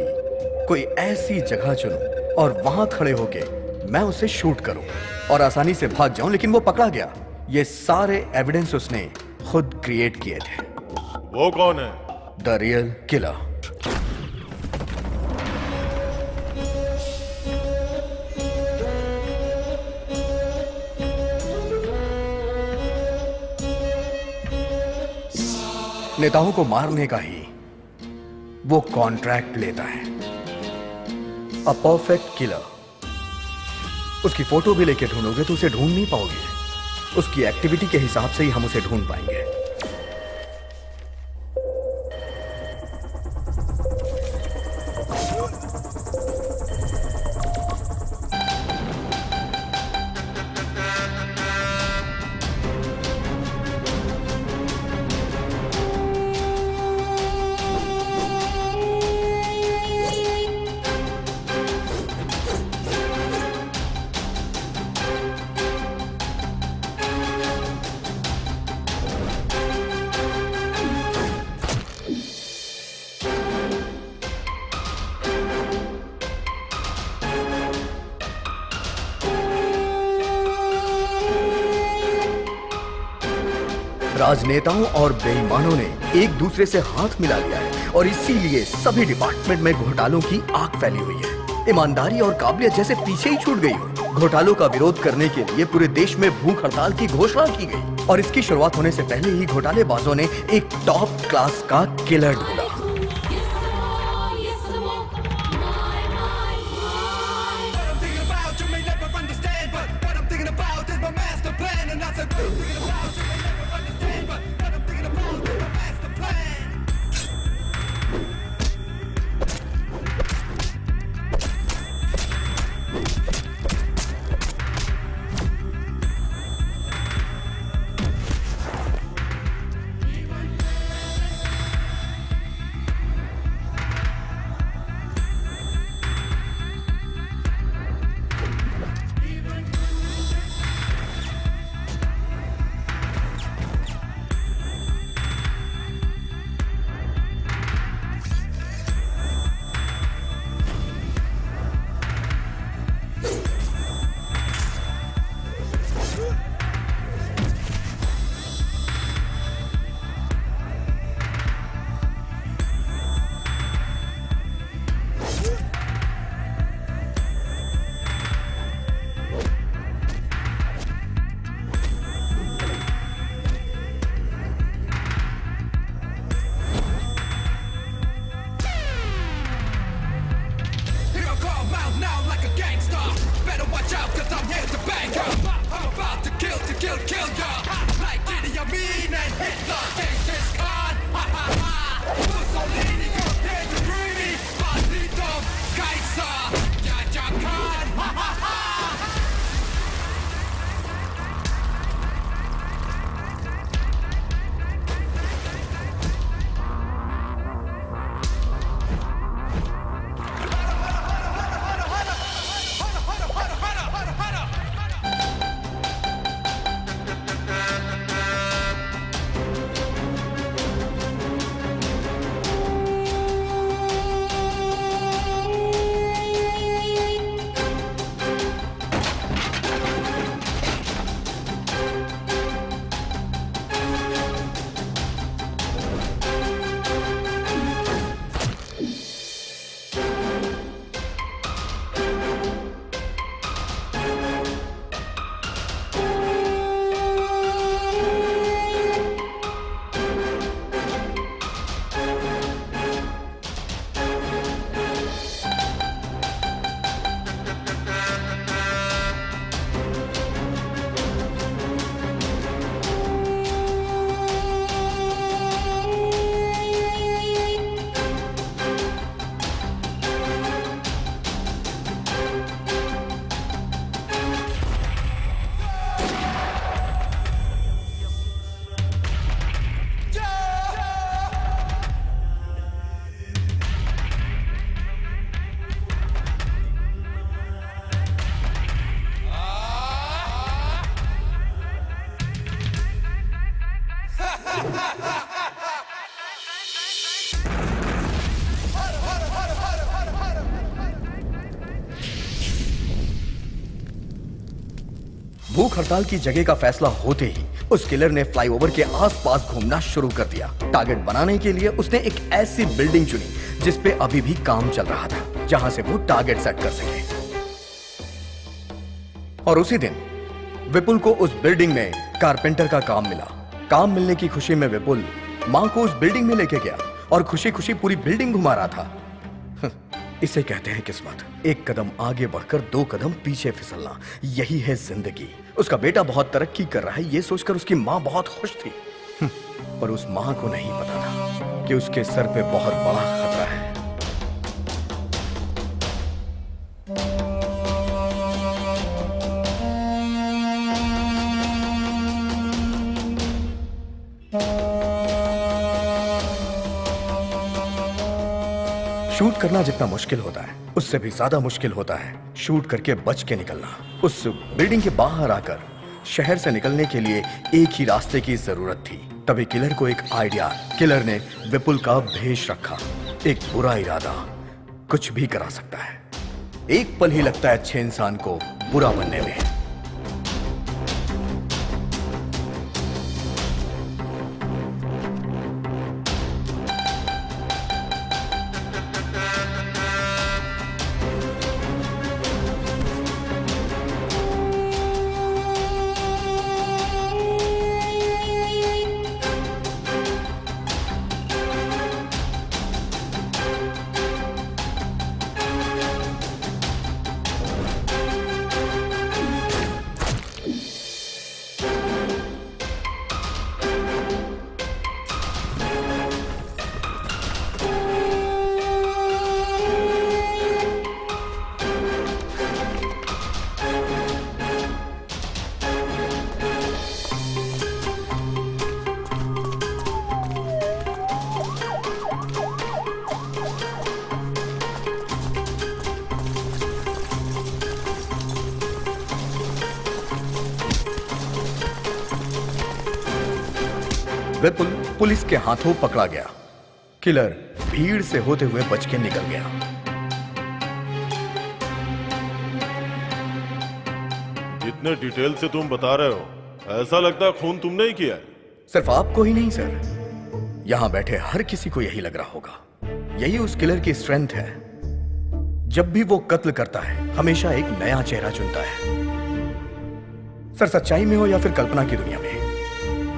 कोई ऐसी जगह चुनो और वहां खड़े होके मैं उसे शूट करूं और आसानी से भाग जाऊं, लेकिन वो पकड़ा गया। ये सारे एविडेंस उसने खुद क्रिएट किए थे। वो कौन है? The real killer. नेताओं को मारने का ही वो कॉन्ट्रैक्ट लेता है। A perfect killer. उसकी फोटो भी लेके ढूंढोगे तो उसे ढूंढ नहीं पाओगे। उसकी एक्टिविटी के हिसाब से ही हम उसे ढूंढ पाएंगे। राजनेताओं और बेईमानों ने एक दूसरे से हाथ मिला लिया है और इसीलिए सभी डिपार्टमेंट में घोटालों की आग फैली हुई है। ईमानदारी और काबिलियत जैसे पीछे ही छूट गई हो। घोटालों का विरोध करने के लिए पूरे देश में भूख हड़ताल की घोषणा की गई और इसकी शुरुआत होने से पहले ही घोटालेबाजों ने एक टॉप क्लास का किलर ढूंढा। भूख हड़ताल की जगह का फैसला होते ही उस किलर ने फ्लाईओवर के आसपास घूमना शुरू कर दिया। टारगेट बनाने के लिए उसने एक ऐसी बिल्डिंग चुनी जिस पे अभी भी काम चल रहा था, जहां से वो टारगेट सेट कर सके। और उसी दिन विपुल को उस बिल्डिंग में कारपेंटर का काम मिला। काम मिलने की खुशी में विपुल मां को उस बिल्डिंग में लेके गया और खुशी खुशी पूरी बिल्डिंग घुमा रहा था। इसे कहते हैं किस्मत। एक कदम आगे बढ़कर 2 कदम पीछे फिसलना, यही है जिंदगी। उसका बेटा बहुत तरक्की कर रहा है, ये सोचकर उसकी मां बहुत खुश थी। पर उस मां को नहीं पता था कि उसके सर पे बहुत बड़ा खतरा है। शूट करना जितना मुश्किल होता है, उससे भी ज्यादा मुश्किल होता है शूट करके बच के निकलना। उस बिल्डिंग के बाहर आकर शहर से निकलने के लिए एक ही रास्ते की जरूरत थी। तभी किलर को एक आइडिया। किलर ने विपुल का भेष रखा। एक बुरा इरादा कुछ भी करा सकता है। एक पल ही लगता है अच्छे इंसान को बुरा बनने में। विपुल पुलिस के हाथों पकड़ा गया। किलर भीड़ से होते हुए बच के निकल गया। जितने डिटेल से तुम बता रहे हो, ऐसा लगता है खून तुमने ही किया है। सिर्फ आपको ही नहीं सर, यहां बैठे हर किसी को यही लग रहा होगा। यही उस किलर की स्ट्रेंथ है। जब भी वो कत्ल करता है, हमेशा एक नया चेहरा चुनता है। सर, सच्चाई में हो या फिर कल्पना की दुनिया में,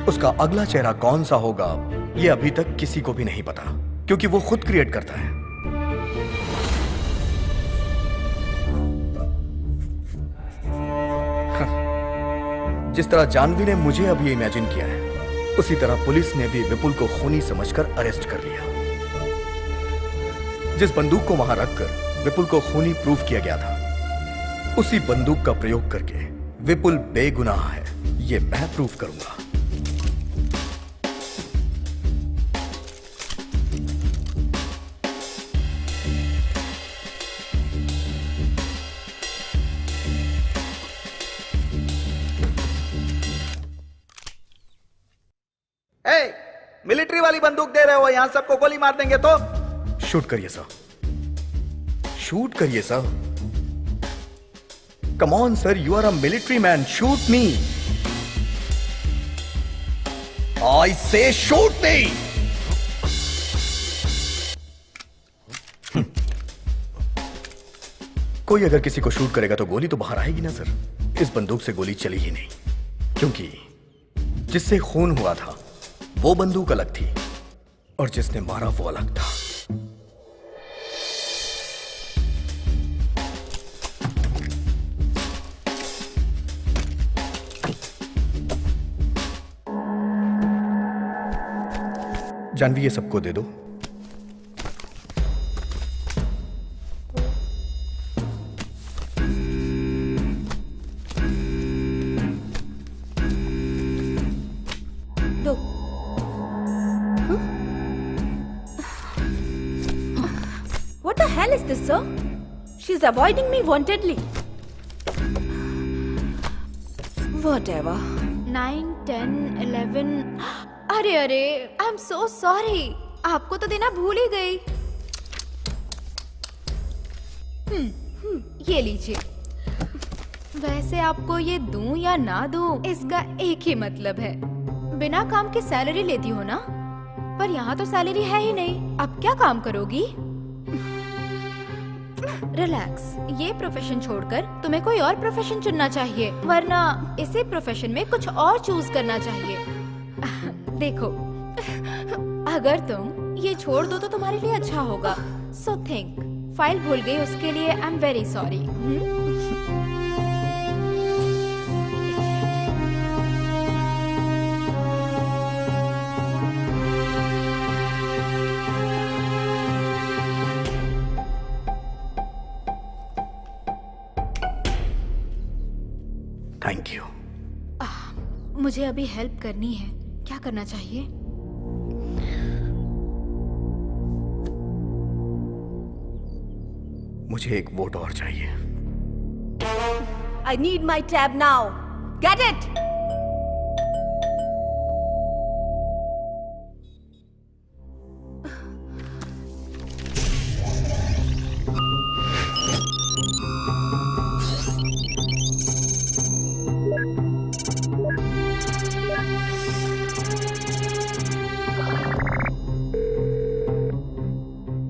उसका अगला चेहरा कौन सा होगा ये अभी तक किसी को भी नहीं पता, क्योंकि वो खुद क्रिएट करता है। जिस तरह जानवी ने मुझे अभी इमेजिन किया है, उसी तरह पुलिस ने भी विपुल को खूनी समझकर अरेस्ट कर लिया। जिस बंदूक को वहां रखकर विपुल को खूनी प्रूफ किया गया था, उसी बंदूक का प्रयोग करके विपुल बेगुनाह है, ये मैं प्रूफ करूंगा। मिलिट्री वाली बंदूक दे रहे हो, यहां सबको गोली मार देंगे तो? शूट करिए सर, शूट करिए sir. Come on sir, you are a military man, shoot me. I say shoot मी। कोई अगर किसी को शूट करेगा तो गोली तो बाहर आएगी ना सर। इस बंदूक से गोली चली ही नहीं, क्योंकि जिससे खून हुआ था वो बंदूक अलग थी और जिसने मारा वो अलग था। जानवी, ये सबको दे दो। What the hell is this, sir? She's avoiding me wantedly. Whatever. 9, 10, 11. अरे अरे, आई एम सो सॉरी। आपको तो देना भूल ही गई। ये लीजिए। वैसे आपको ये दूं या ना दूं, इसका एक ही मतलब है। बिना काम के सैलरी लेती हो ना? पर यहाँ तो सैलरी है ही नहीं, अब क्या काम करोगी? रिलैक्स, ये प्रोफेशन छोड़कर तुम्हें कोई और प्रोफेशन चुनना चाहिए, वरना इसी प्रोफेशन में कुछ और चूज करना चाहिए। देखो, अगर तुम ये छोड़ दो तो तुम्हारे लिए अच्छा होगा। So think. फाइल भूल गई, उसके लिए I am very sorry. Thank you. मुझे अभी हेल्प करनी है, क्या करना चाहिए? मुझे एक वोट और चाहिए। I need my tab now. Get it?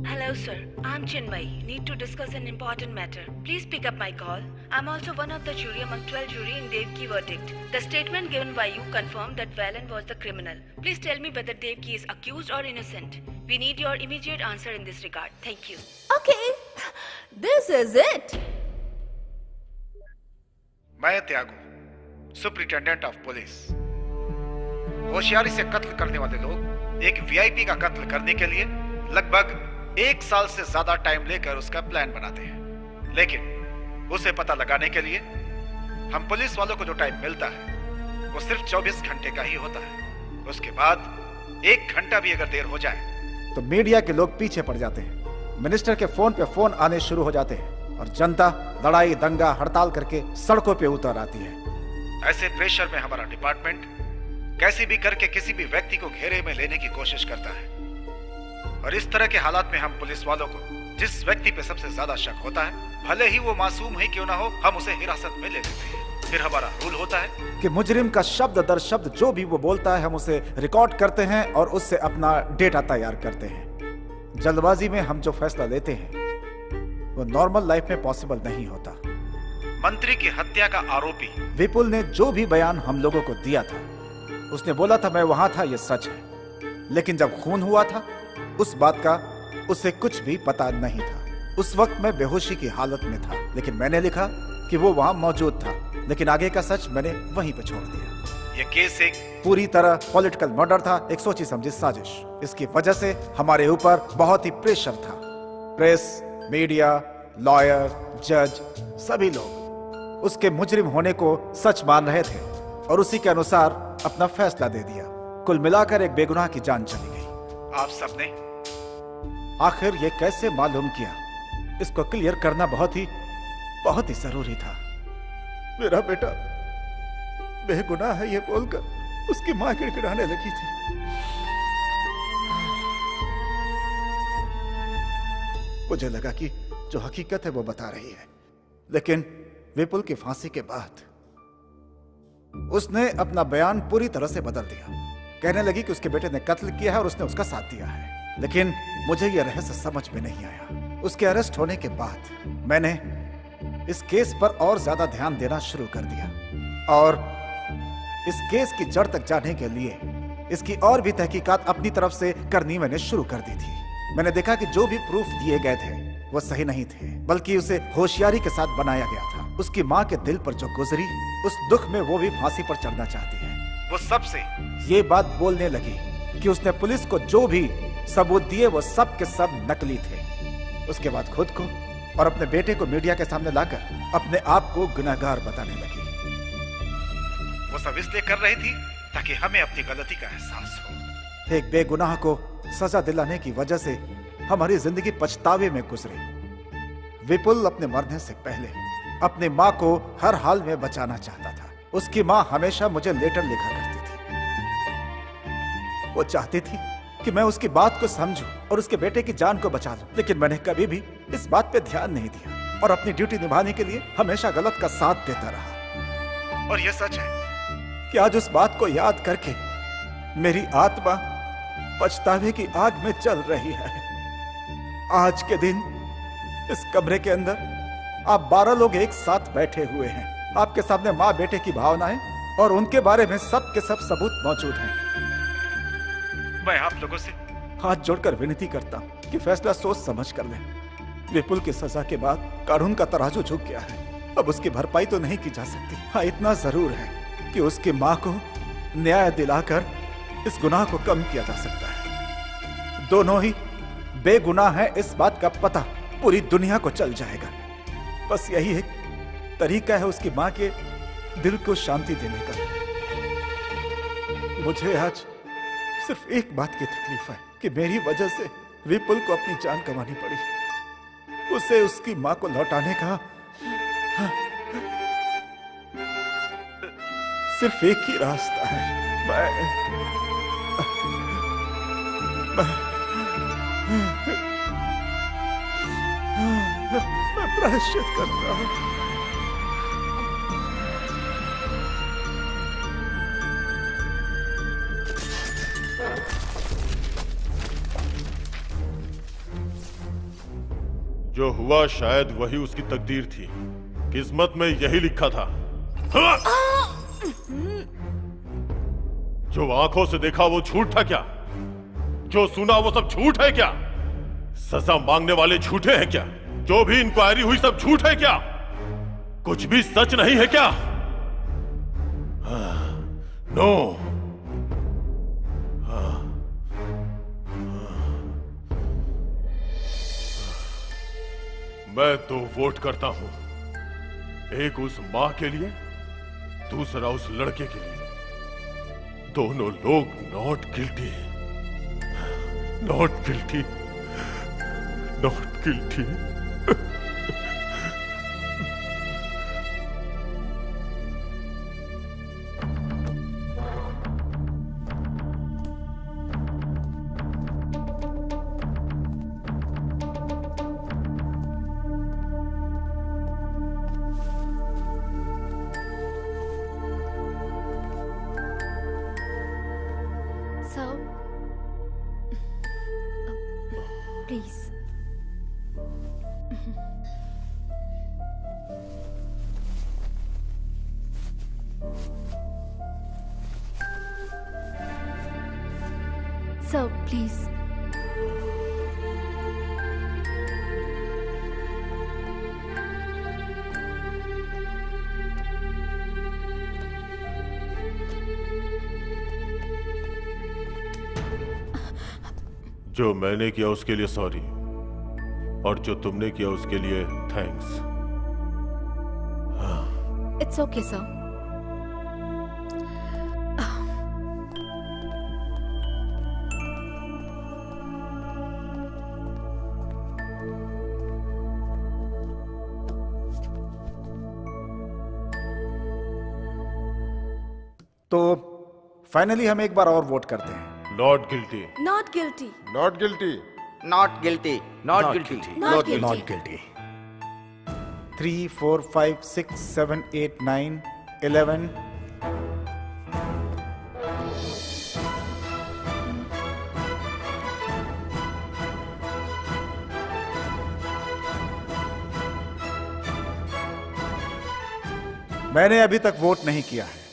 Hello, sir. I'm Chinmay. Need to discuss an important matter. Please pick up my call. I'm also one of the jury among 12 jury in Devki verdict. The statement given by you confirmed that Valen was the criminal. Please tell me whether Devki is accused or innocent. We need your immediate answer in this regard. Thank you. Okay. This is it. मैं त्यागू, superintendent of police. होशियारी से कत्ल करने वाले लोग एक VIP का कत्ल करने के लिए लगभग 1 साल से ज्यादा टाइम लेकर उसका प्लान बनाते हैं, लेकिन उसे पता लगाने के लिए हम पुलिस वालों को जो टाइम मिलता है वो सिर्फ 24 घंटे का ही होता है। उसके बाद 1 घंटा भी अगर देर हो जाए तो मीडिया के लोग पीछे पड़ जाते हैं, मिनिस्टर के फोन पे फोन आने शुरू हो जाते हैं और जनता लड़ाई दंगा हड़ताल करके सड़कों पे उतर आती है। ऐसे प्रेशर में हमारा डिपार्टमेंट कैसे भी करके किसी भी व्यक्ति को घेरे में लेने की कोशिश करता है, और इस तरह के हालात में हम पुलिस वालों को जिस व्यक्ति पे सबसे ज्यादा शक होता है, भले ही वो मासूम ही क्यों ना हो, हम उसे हिरासत में ले लेते हैं। फिर हमारा रूल होता है कि मुजरिम का शब्द दर शब्द जो भी वो बोलता है हम उसे रिकॉर्ड करते हैं और उससे अपना डेटा तैयार करते हैं। जल्दबाजी में हम जो फैसला लेते हैं वो नॉर्मल लाइफ में पॉसिबल नहीं होता। मंत्री की हत्या का आरोपी विपुल ने जो भी बयान हम लोगों को दिया था, उसने बोला था मैं वहां था, ये सच है, लेकिन जब खून हुआ था उस बात का उसे कुछ भी पता नहीं था। उस वक्त मैं बेहोशी की हालत में था, लेकिन मैंने लिखा कि वो वहां मौजूद था, लेकिन आगे का सच मैंने वहीं पे छोड़ दिया। ये केस एक पूरी तरह पॉलिटिकल मर्डर था, एक सोची समझी साजिश। इसकी वजह से हमारे ऊपर बहुत ही प्रेशर था। प्रेस, मीडिया, लॉयर, जज, सभी लोग उसके मुजरिम होने को सच मान रहे थे और उसी के अनुसार अपना फैसला दे दिया। कुल मिलाकर एक बेगुनाह की जान चली गई। आप सबने आखिर ये कैसे मालूम किया, इसको क्लियर करना बहुत ही जरूरी था। मेरा बेटा बेगुनाह है ये बोलकर उसकी मां गिड़गिड़ाने लगी थी। मुझे लगा कि जो हकीकत है वो बता रही है, लेकिन विपुल की फांसी के बाद उसने अपना बयान पूरी तरह से बदल दिया। कहने लगी कि उसके बेटे ने कत्ल किया है और उसने उसका साथ दिया है, लेकिन मुझे यह रहस्य समझ में नहीं आया। उसके अरेस्ट होने के बाद मैंने इस केस पर और ज्यादा ध्यान देना शुरू कर दिया और इस केस की जड़ तक जाने के लिए इसकी और भी तहकीकात अपनी तरफ से करनी मैंने शुरू कर दी थी। मैंने देखा कि जो भी प्रूफ दिए गए थे वो सही नहीं थे, बल्कि उसे होशियारी के साथ बनाया गया था। उसकी माँ के दिल पर जो गुजरी, उस दुख में वो भी फांसी पर चढ़ना चाहती है। वो सबसे ये बात बोलने लगी कि उसने पुलिस को जो भी सबूत दिए वो सब के सब नकली थे। उसके बाद खुद को और अपने बेटे को मीडिया के सामने लाकर अपने आप को गुनहगार बताने लगी। वो सब इसलिए कर रही थी ताकि हमें अपनी गलती का एहसास हो। एक बेगुनाह को सजा दिलाने की वजह से हमारी जिंदगी पछतावे में गुजरी। विपुल अपने मरने से पहले अपनी माँ को हर हाल में बचाना चाहता था। उसकी माँ हमेशा मुझे लेटर लिखा करती थी। वो चाहती थी कि मैं उसकी बात को समझूं और उसके बेटे की जान को बचा लूं, लेकिन मैंने कभी भी इस बात पे ध्यान नहीं दिया। और अपनी ड्यूटी निभाने के लिए हमेशा गलत का साथ देता रहा। और ये सच है कि आज उस बात को याद करके मेरी आत्मा पछतावे की आग में जल रही है। आज के दिन इस कमरे के अंदर आप 12 लोग एक साथ बैठे हुए हैं। आपके सामने माँ बेटे की भावनाएं और उनके बारे में सब के सब सबूत मौजूद हैं। मैं आप लोगों से हाथ जोड़कर विनती करता हूं कि फैसला सोच समझ कर लें। विपुल की सजा के बाद कानून का तराजू झुक गया है। अब उसकी भरपाई तो नहीं की जा सकती। हाँ, इतना जरूर है कि उसकी माँ को न्याय दिलाकर इस गुनाह को कम किया जा सकता है। दोनों ही बेगुनाह है, इस बात का पता पूरी दुनिया को चल जाएगा। बस यही एक तरीका है उसकी माँ के दिल को शांति देने का। मुझे आज सिर्फ एक बात की तकलीफ है कि मेरी वजह से विपुल को अपनी जान गंवानी पड़ी। उसे उसकी माँ को लौटाने का सिर्फ एक ही रास्ता है। मैं प्रायश्चित करता हूं। जो हुआ शायद वही उसकी तकदीर थी। किस्मत में यही लिखा था। हाँ! जो आंखों से देखा वो झूठ था क्या? जो सुना वो सब झूठ है क्या? सजा मांगने वाले झूठे हैं क्या? जो भी इंक्वायरी हुई सब झूठ है क्या? कुछ भी सच नहीं है क्या? नो। मैं तो वोट करता हूं, एक उस मां के लिए, दूसरा उस लड़के के लिए। दोनों लोग not guilty, not guilty, not guilty. Please sir, please. जो मैंने किया उसके लिए सॉरी, और जो तुमने किया उसके लिए थैंक्स। It's okay sir. तो फाइनली हम एक बार और वोट करते हैं। Not guilty, not guilty, not guilty, not guilty, not guilty, not guilty. Not guilty. 3, 4, 5, 6, 7, 8, 9, 11। मैंने अभी तक वोट नहीं किया है।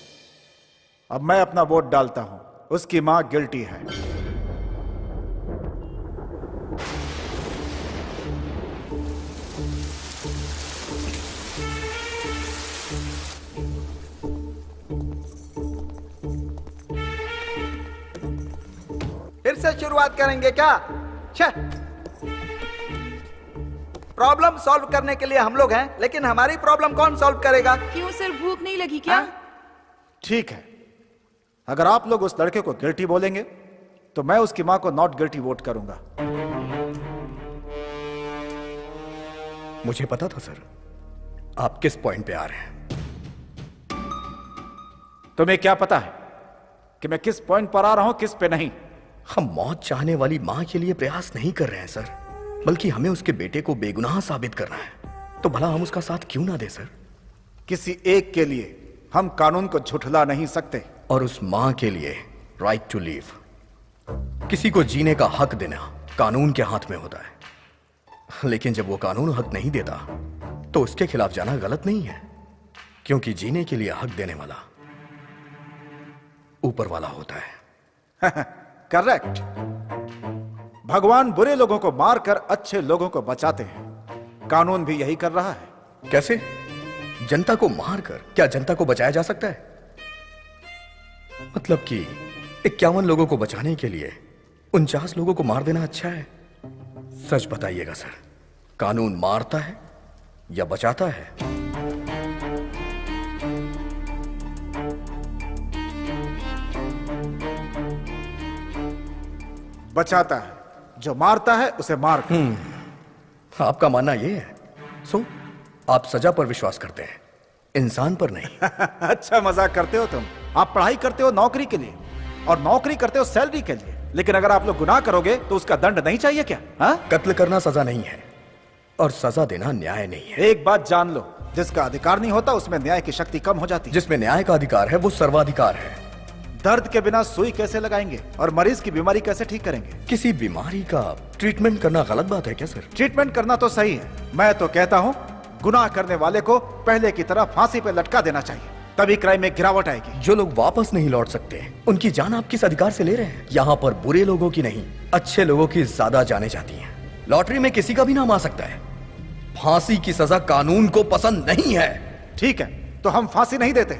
अब मैं अपना वोट डालता हूं। उसकी मां गिल्टी है। फिर से शुरुआत करेंगे क्या? प्रॉब्लम सॉल्व करने के लिए हम लोग हैं, लेकिन हमारी प्रॉब्लम कौन सॉल्व करेगा? क्यों सर, भूख नहीं लगी क्या? ठीक है, अगर आप लोग उस लड़के को गिल्टी बोलेंगे तो मैं उसकी मां को नॉट गिल्टी वोट करूंगा। मुझे पता था सर आप किस पॉइंट पे आ रहे हैं। तुम्हें क्या पता है कि मैं किस पॉइंट पर आ रहा हूं, किस पे नहीं? हम मौत चाहने वाली मां के लिए प्रयास नहीं कर रहे हैं सर, बल्कि हमें उसके बेटे को बेगुनाह साबित करना है। तो भला हम उसका साथ क्यों ना दे सर? किसी एक के लिए हम कानून को झुठला नहीं सकते। और उस मां के लिए राइट टू लीव, किसी को जीने का हक देना कानून के हाथ में होता है। लेकिन जब वो कानून हक नहीं देता तो उसके खिलाफ जाना गलत नहीं है, क्योंकि जीने के लिए हक देने वाला ऊपर वाला होता है। करेक्ट। भगवान बुरे लोगों को मारकर अच्छे लोगों को बचाते हैं। कानून भी यही कर रहा है। कैसे? जनता को मारकर क्या जनता को बचाया जा सकता है? मतलब कि 51 लोगों को बचाने के लिए 49 लोगों को मार देना अच्छा है? सच बताइएगा सर, कानून मारता है या बचाता है? बचाता है। जो मारता है उसे मार। आपका मानना यह है? सो आप सजा पर विश्वास करते हैं, इंसान पर नहीं। अच्छा मजाक करते हो तुम। आप पढ़ाई करते हो नौकरी के लिए, और नौकरी करते हो सैलरी के लिए, लेकिन अगर आप लोग गुनाह करोगे तो उसका दंड नहीं चाहिए क्या? हाँ? कत्ल करना सजा नहीं है और सजा देना न्याय नहीं है। एक बात जान लो, जिसका अधिकार नहीं होता उसमें न्याय की शक्ति कम हो जाती है। जिसमें न्याय का अधिकार है वो सर्वाधिकार है। दर्द के बिना सुई कैसे लगाएंगे और मरीज की बीमारी कैसे ठीक करेंगे? किसी बीमारी का ट्रीटमेंट करना गलत बात है क्या सर? ट्रीटमेंट करना तो सही है। मैं तो कहता हूँ गुनाह करने वाले को पहले की तरह फांसी पे लटका देना चाहिए, तभी क्राइम में गिरावट आएगी। जो लोग वापस नहीं लौट सकते उनकी जान आप किस अधिकार से ले रहे हैं? यहाँ पर बुरे लोगों की नहीं, अच्छे लोगों की ज्यादा जाने जाती हैं। लॉटरी में किसी का भी नाम आ सकता है। फांसी की सजा कानून को पसंद नहीं है। ठीक है, तो हम फांसी नहीं देते,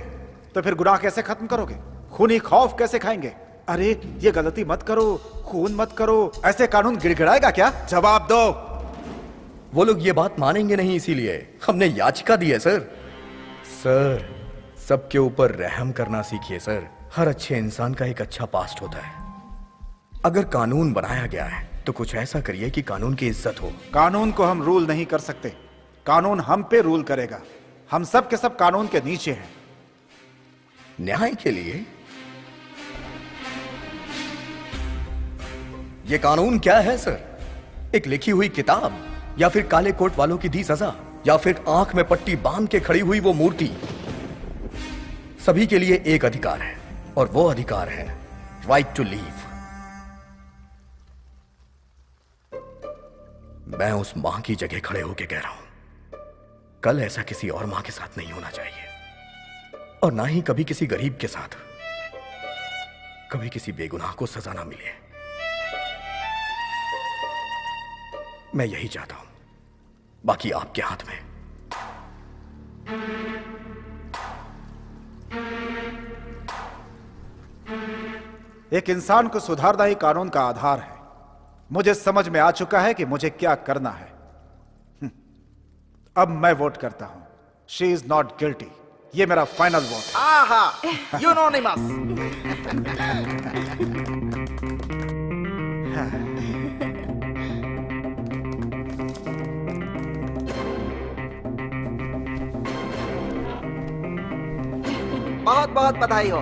तो फिर गुनाह कैसे खत्म करोगे? खूनी खौफ कैसे खाएंगे? अरे ये गलती मत करो, खून मत करो, ऐसे कानून गिड़गिड़ाएगा क्या? जवाब दो। वो लोग ये बात मानेंगे नहीं, इसीलिए हमने याचिका दी है सर। सर, सबके ऊपर रहम करना सीखिए सर। हर अच्छे इंसान का एक अच्छा पास्ट होता है। अगर कानून बनाया गया है तो कुछ ऐसा करिए कि कानून की इज्जत हो। कानून को हम रूल नहीं कर सकते, कानून हम पे रूल करेगा। हम सब के सब कानून के नीचे हैं। न्याय के लिए ये कानून क्या है सर? एक लिखी हुई किताब, या फिर काले कोट वालों की दी सजा, या फिर आंख में पट्टी बांध के खड़ी हुई वो मूर्ति? सभी के लिए एक अधिकार है, और वो अधिकार है राइट टू लीव। मैं उस मां की जगह खड़े होकर कह रहा हूं, कल ऐसा किसी और मां के साथ नहीं होना चाहिए, और ना ही कभी किसी गरीब के साथ, कभी किसी बेगुनाह को सजा ना मिले। मैं यही चाहता हूं, बाकी आपके हाथ में। एक इंसान को सुधारना ही कानून का आधार है। मुझे समझ में आ चुका है कि मुझे क्या करना है। अब मैं वोट करता हूं। She is not guilty. ये मेरा फाइनल वोट। आहा, यूनोनिमस। बहुत बहुत बधाई हो।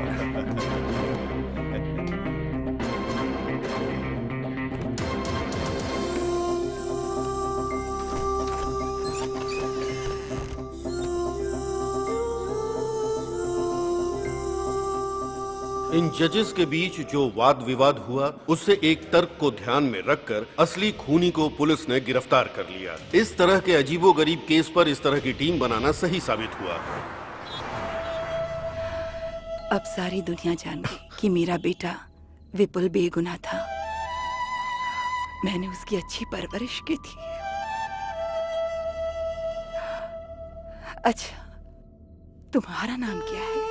इन जजेस के बीच जो वाद विवाद हुआ उससे एक तर्क को ध्यान में रखकर असली खूनी को पुलिस ने गिरफ्तार कर लिया। इस तरह के अजीबोगरीब केस पर इस तरह की टीम बनाना सही साबित हुआ। अब सारी दुनिया जान गई कि मेरा बेटा विपुल बेगुनाह था। मैंने उसकी अच्छी परवरिश की थी। अच्छा, तुम्हारा नाम क्या है?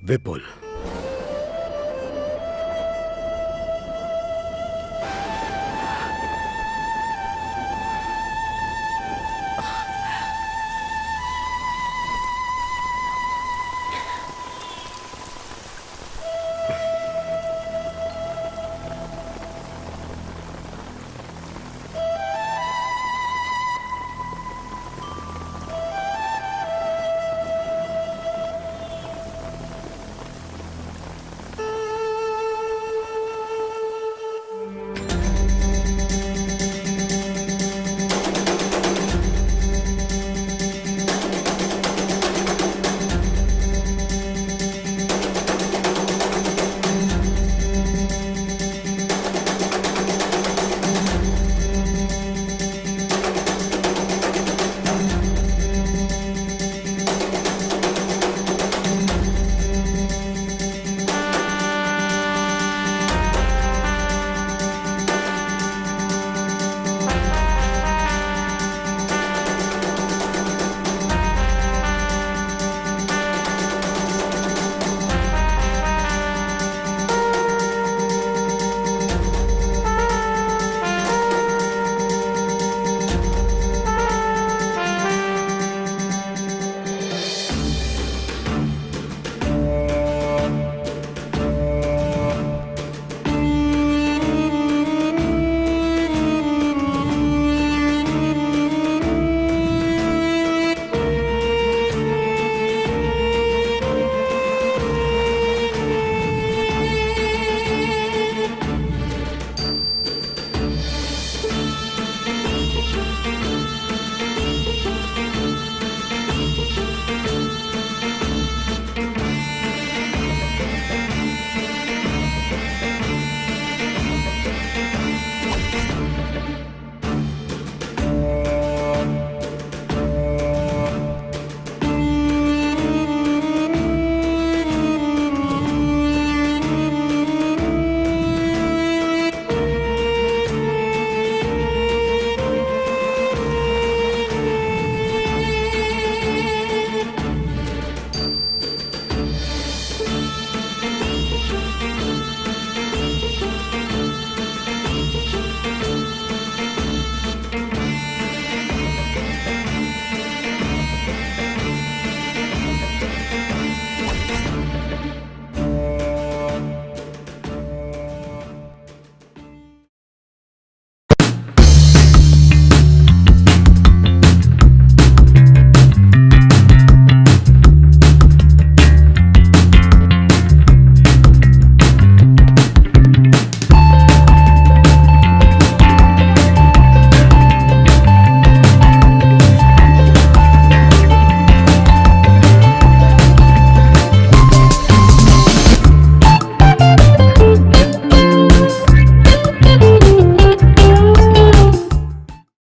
विपुल।